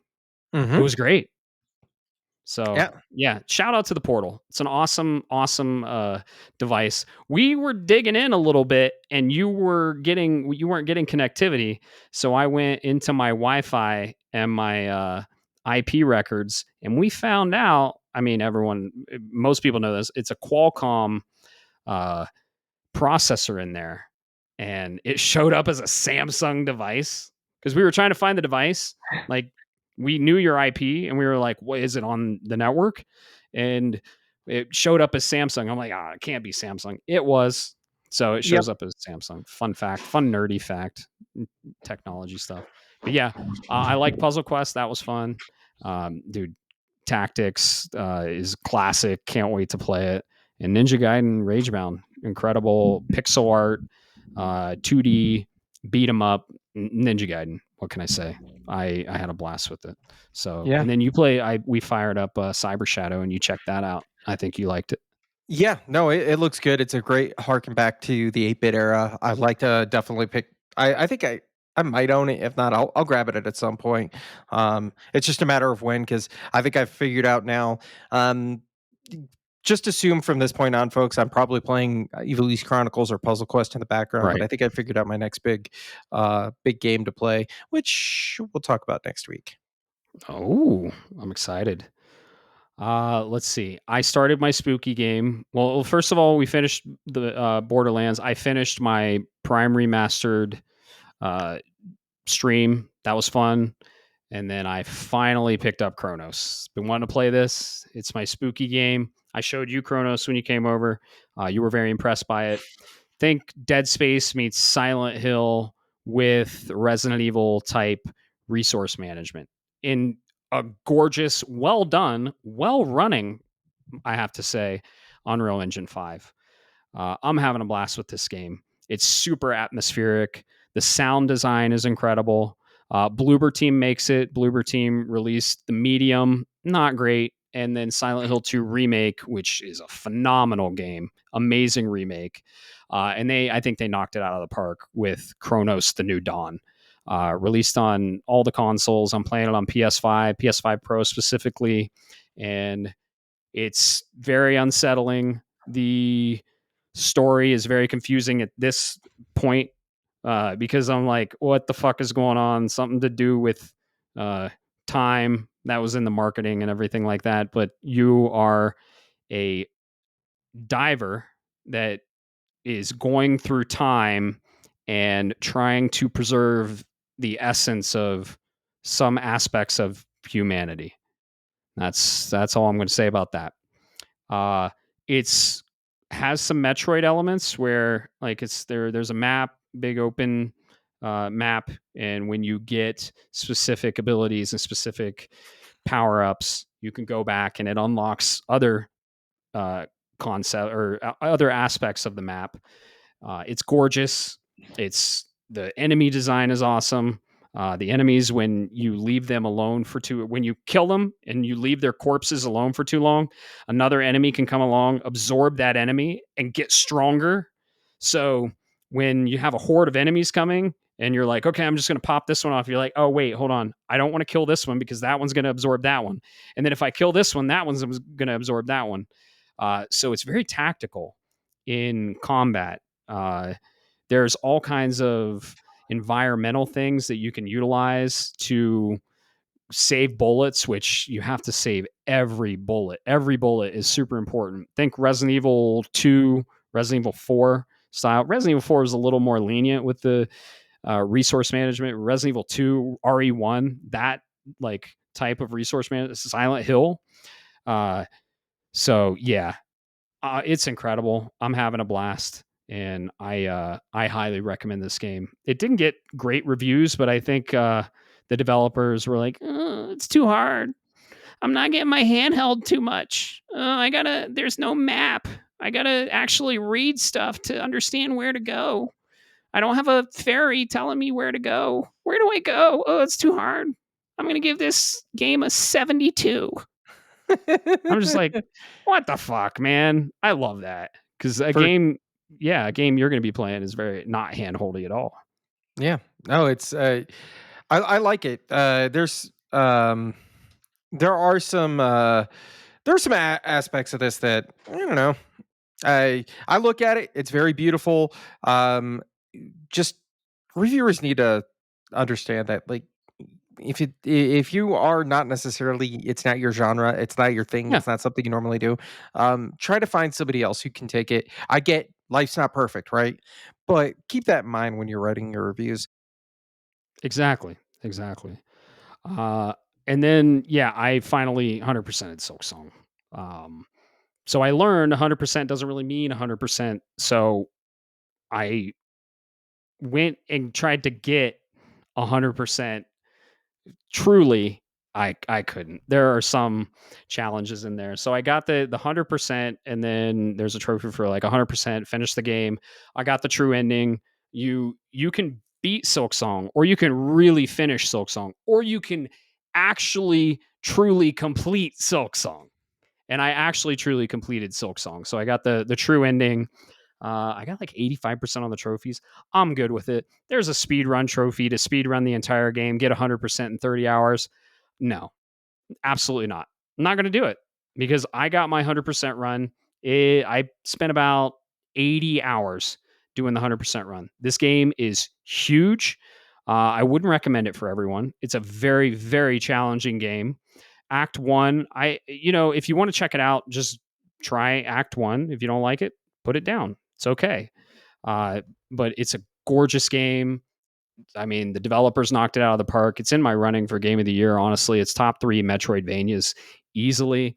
It Hmm. was great. So Yeah. yeah, shout out to the portal. It's an awesome device. We were digging in a little bit, and you weren't getting connectivity. So I went into my Wi-Fi and my IP records, and we found out. I mean, most people know this. It's a Qualcomm uh, processor in there, and it showed up as a Samsung device because we were trying to find the device. Like, we knew your IP, and we were like, "What is it on the network?" And it showed up as Samsung. I'm like, it can't be Samsung. It was. So it Yep. shows up as Samsung. Fun fact, fun nerdy fact, technology stuff. But yeah, I like Puzzle Quest. That was fun. Dude, Tactics is classic. Can't wait to play it. And Ninja Gaiden Ragebound, incredible pixel art, 2D beat 'em up. Ninja Gaiden. What can I say? I had a blast with it. So, Yeah. and then we fired up Cyber Shadow, and you checked that out. I think you liked it. Yeah, no, it looks good. It's a great harken back to the 8-bit era. I'd like to definitely pick. I think I might own it. If not, I'll grab it at some point. It's just a matter of when, because I think I've figured out now. Um, just assume from this point on, folks, I'm probably playing Evil East Chronicles or Puzzle Quest in the background. But Right. I think I figured out my next big game to play, which we'll talk about next week. Oh, I'm excited. Let's see. I started my spooky game. Well, first of all, we finished the Borderlands. I finished my Prime remastered uh, stream. That was fun. And then I finally picked up Chronos. Been wanting to play this. It's my spooky game. I showed you Chronos when you came over. You were very impressed by it. Think Dead Space meets Silent Hill with Resident Evil type resource management in a gorgeous, well done, well running I have to say, Unreal Engine 5. I'm having a blast with this game. It's super atmospheric. The sound design is incredible. Bloober Team makes it. Bloober Team released the Medium, not great, and then Silent Hill 2 Remake, which is a phenomenal game, amazing remake. And I think they knocked it out of the park with Chronos: The New Dawn. Released on all the consoles. I'm playing it on PS5, PS5 Pro specifically, and it's very unsettling. The story is very confusing at this point because I'm like, what the fuck is going on? Something to do with uh, time that was in the marketing and everything like that. But you are a diver that is going through time and trying to preserve the essence of some aspects of humanity. That's all I'm going to say about that. Uh, it's has some Metroid elements where like there's a map, big open map, and when you get specific abilities and specific power ups, you can go back and it unlocks other uh, concept or other aspects of the map. It's gorgeous. It's the enemy design is awesome. The enemies, when you leave them alone when you kill them and you leave their corpses alone for too long, another enemy can come along, absorb that enemy, and get stronger. So when you have a horde of enemies coming and you're like, okay, I'm just going to pop this one off, you're like, oh, wait, hold on. I don't want to kill this one because that one's going to absorb that one. And then if I kill this one, that one's going to absorb that one. So it's very tactical in combat. There's all kinds of environmental things that you can utilize to save bullets, which you have to save every bullet. Every bullet is super important. Think Resident Evil 2, Resident Evil 4 style. Resident Evil 4 is a little more lenient with the resource management. Resident Evil 2, RE1, that like type of resource management. Silent Hill. So yeah, it's incredible. I'm having a blast, and I highly recommend this game. It didn't get great reviews, but I think the developers were like, "It's too hard. I'm not getting my hand held too much. There's no map. I gotta actually read stuff to understand where to go. I don't have a fairy telling me where to go. Where do I go? Oh, it's too hard. I'm gonna give this game a 72." I'm just like, what the fuck, man? I love that because For a game you're going to be playing is very not handholdy at all. yeah, no, it's I like it. There are some aspects of this that I don't know. I look at it; it's very beautiful. Just reviewers need to understand that, like, if you are not necessarily, it's not your genre, it's not your thing, Yeah, it's not something you normally do. Try to find somebody else who can take it. I get life's not perfect, right? But keep that in mind when you're writing your reviews. exactly, exactly. Uh, and then I finally 100%ed Silksong. So I learned 100% doesn't really mean 100%. So I went and tried to get 100% truly. I couldn't. There are some challenges in there. So I got the 100%, and then there's a trophy for like 100%, finish the game. I got the true ending. You can beat Silksong, or you can really finish Silksong, or you can actually truly complete Silksong. And I actually truly completed Silksong. So I got the true ending. I got like 85% on the trophies. I'm good with it. There's a speed run trophy to speed run the entire game, get 100% in 30 hours. No, absolutely not. I'm not going to do it because I got my 100% run. I spent about 80 hours doing the 100% run. This game is huge. I wouldn't recommend it for everyone. It's a very, very challenging game. Act one, if you want to check it out, just try Act one. If you don't like it, put it down. It's okay. But it's a gorgeous game. I mean, the developers knocked it out of the park. It's in my running for game of the year. Honestly, it's top 3 Metroidvanias easily.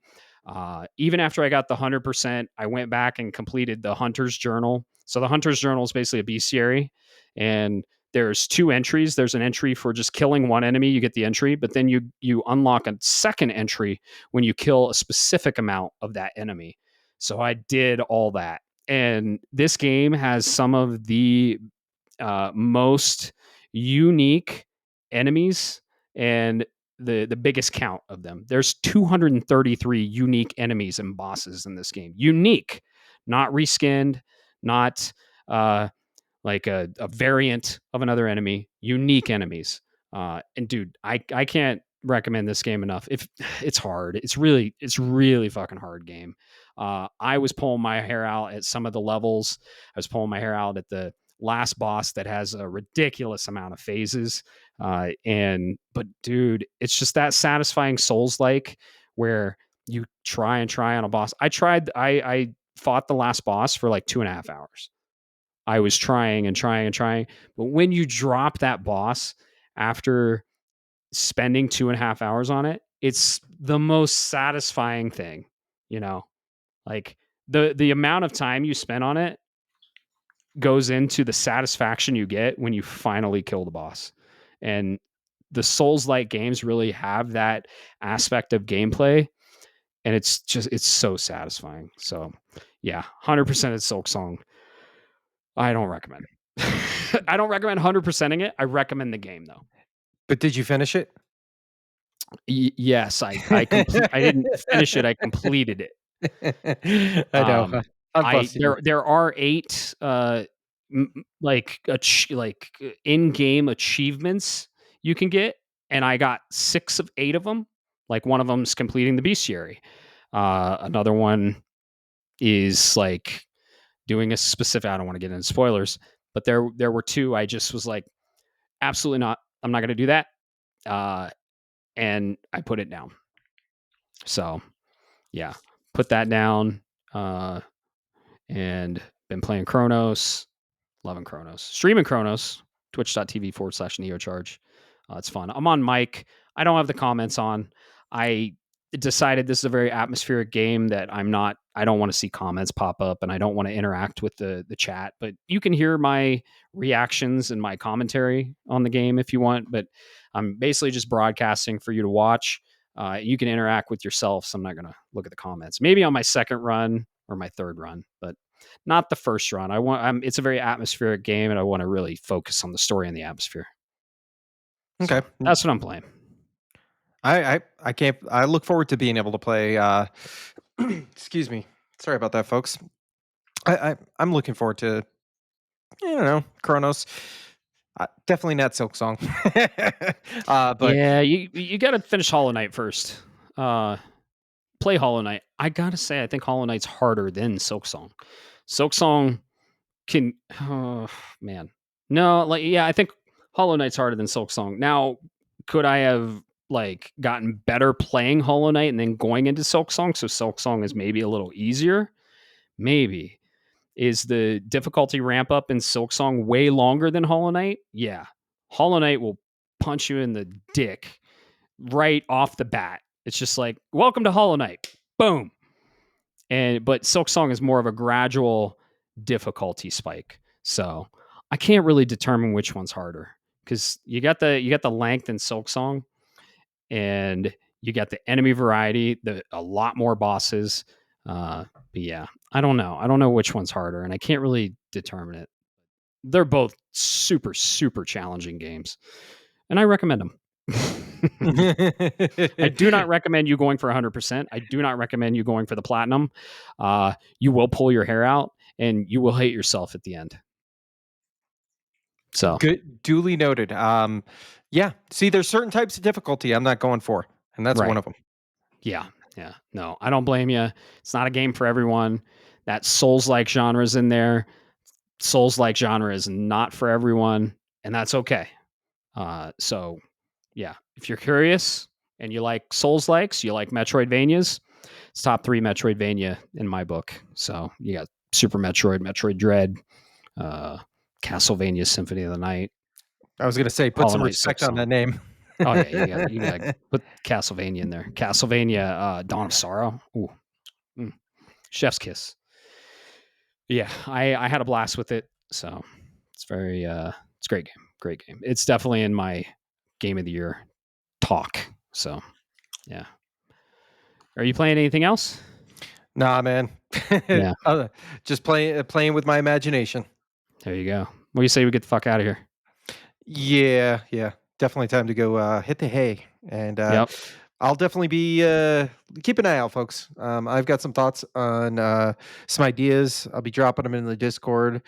Even after I got the 100%, I went back and completed the Hunter's Journal. So the Hunter's Journal is basically a bestiary, and there's two entries. There's an entry for just killing one enemy, you get the entry, but then you unlock a second entry when you kill a specific amount of that enemy. So I did all that. And this game has some of the most unique enemies and the biggest count of them. There's 233 unique enemies and bosses in this game. Unique, not reskinned, not like a variant of another enemy, unique enemies. And dude, I can't recommend this game enough. If it's hard, it's really fucking hard game. I was pulling my hair out at some of the levels. I was pulling my hair out at the last boss that has a ridiculous amount of phases. But dude, it's just that satisfying Souls like where you try and try on a boss. I fought the last boss for like 2.5 hours. I was trying and trying and trying. But when you drop that boss after spending 2.5 hours on it, it's the most satisfying thing, you know? Like the amount of time you spend on it goes into the satisfaction you get when you finally kill the boss. And the Souls-like games really have that aspect of gameplay, and it's so satisfying. So, yeah, 100% it's Silksong. I don't recommend it. I don't recommend 100%ing it. I recommend the game though. But did you finish it? Yes, I didn't finish it. I completed it. I know. I'm I busting you. there are 8 like in-game achievements you can get, and I got 6 of 8 of them. Like one of them's completing the bestiary. Another one is like doing a specific. I don't want to get into spoilers, but there were 2 I just was like, absolutely not. I'm not going to do that. And I put it down. So yeah, put that down. And been playing Chronos, loving Chronos, streaming Chronos, twitch.tv/neocharge. It's fun. I'm on mic. I don't have the comments on. I decided this is a very atmospheric game that I don't want to see comments pop up, and I don't want to interact with the chat, but you can hear my reactions and my commentary on the game if you want, but I'm basically just broadcasting for you to watch. You can interact with yourself, so I'm not going to look at the comments. Maybe on my second run or my third run, but not the first run. It's a very atmospheric game, and I want to really focus on the story and the atmosphere. Okay. So that's what I'm playing. I can't. I look forward to being able to play. Excuse me. Sorry about that, folks. I'm looking forward to. I don't know, Chronos. Definitely not Silksong. But yeah, you got to finish Hollow Knight first. Play Hollow Knight. I gotta say, I think Hollow Knight's harder than Silksong. Silksong can. Oh man, no, like yeah, I think Hollow Knight's harder than Silksong. Now, could I have like gotten better playing Hollow Knight and then going into Silksong? So Silksong is maybe a little easier. Maybe. Is the difficulty ramp up in Silksong way longer than Hollow Knight? Yeah. Hollow Knight will punch you in the dick right off the bat. It's just like, welcome to Hollow Knight. Boom. But Silksong is more of a gradual difficulty spike. So I can't really determine which one's harder because you got the length in Silksong, and you got the enemy variety, a lot more bosses. But yeah, I don't know. I don't know which one's harder, and I can't really determine it. They're both super, super challenging games, and I recommend them. I do not recommend you going for 100%. I do not recommend you going for the platinum. You will pull your hair out, and you will hate yourself at the end. So good, duly noted. Yeah. See, there's certain types of difficulty I'm not going for, and that's one of them. Yeah. No, I don't blame you. It's not a game for everyone. That Souls-like genre is in there. Souls-like genre is not for everyone, and that's okay. So, yeah, if you're curious and you like Souls-likes, you like Metroidvanias, it's top 3 Metroidvania in my book. So you got Super Metroid, Metroid Dread, Castlevania Symphony of the Night. I was going to say, put Hollow some Knight respect on Silksong. that name. Oh yeah, you got put Castlevania in there. Castlevania Dawn of Sorrow. Ooh. Chef's kiss. Yeah, I had a blast with it. So it's very it's a great game. Great game. It's definitely in my game of the year talk. So, yeah. Are you playing anything else? Nah, man. Yeah. Just playing with my imagination. There you go. What do you say we get the fuck out of here? Yeah, yeah. Definitely time to go hit the hay. And Yep. I'll definitely be keep an eye out, folks. I've got some thoughts on some ideas. I'll be dropping them in the Discord,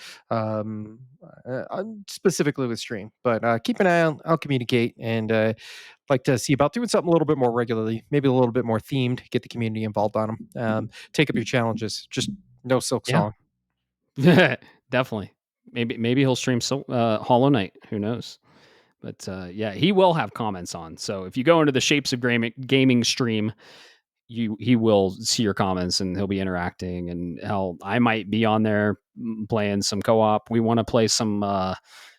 specifically with stream. But keep an eye out. I'll communicate and like to see about doing something a little bit more regularly, maybe a little bit more themed. Get the community involved on them. Take up your challenges. Just no Silksong. Yeah. Definitely. Maybe he'll stream Hollow Knight. Who knows? But yeah, he will have comments on. So if you go into the Shapes of Gaming stream, he will see your comments and he'll be interacting. And hell, I might be on there playing some co-op. We want to play some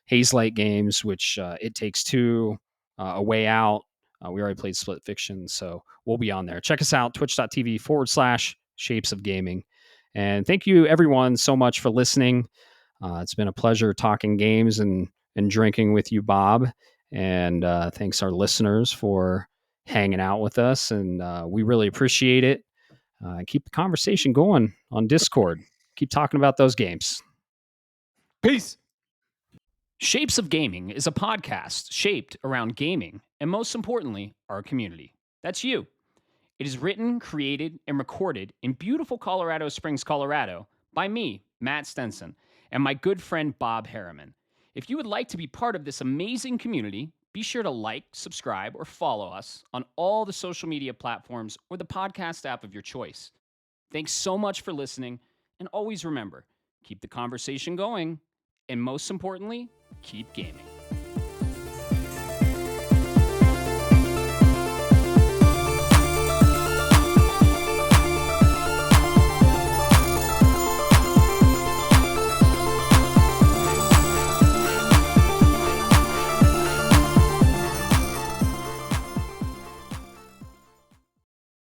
Haze Light games, which It Takes Two, A Way Out. We already played Split Fiction, so we'll be on there. Check us out, twitch.tv/Shapes of Gaming. And thank you everyone so much for listening. It's been a pleasure talking games and drinking with you, Bob. And thanks our listeners for hanging out with us. And we really appreciate it. Keep the conversation going on Discord. Keep talking about those games. Peace. Shapes of Gaming is a podcast shaped around gaming and, most importantly, our community. That's you. It is written, created, and recorded in beautiful Colorado Springs, Colorado by me, Matt Stenson, and my good friend Bob Harriman. If you would like to be part of this amazing community, be sure to like, subscribe, or follow us on all the social media platforms or the podcast app of your choice. Thanks so much for listening, and always remember, keep the conversation going, and most importantly, keep gaming.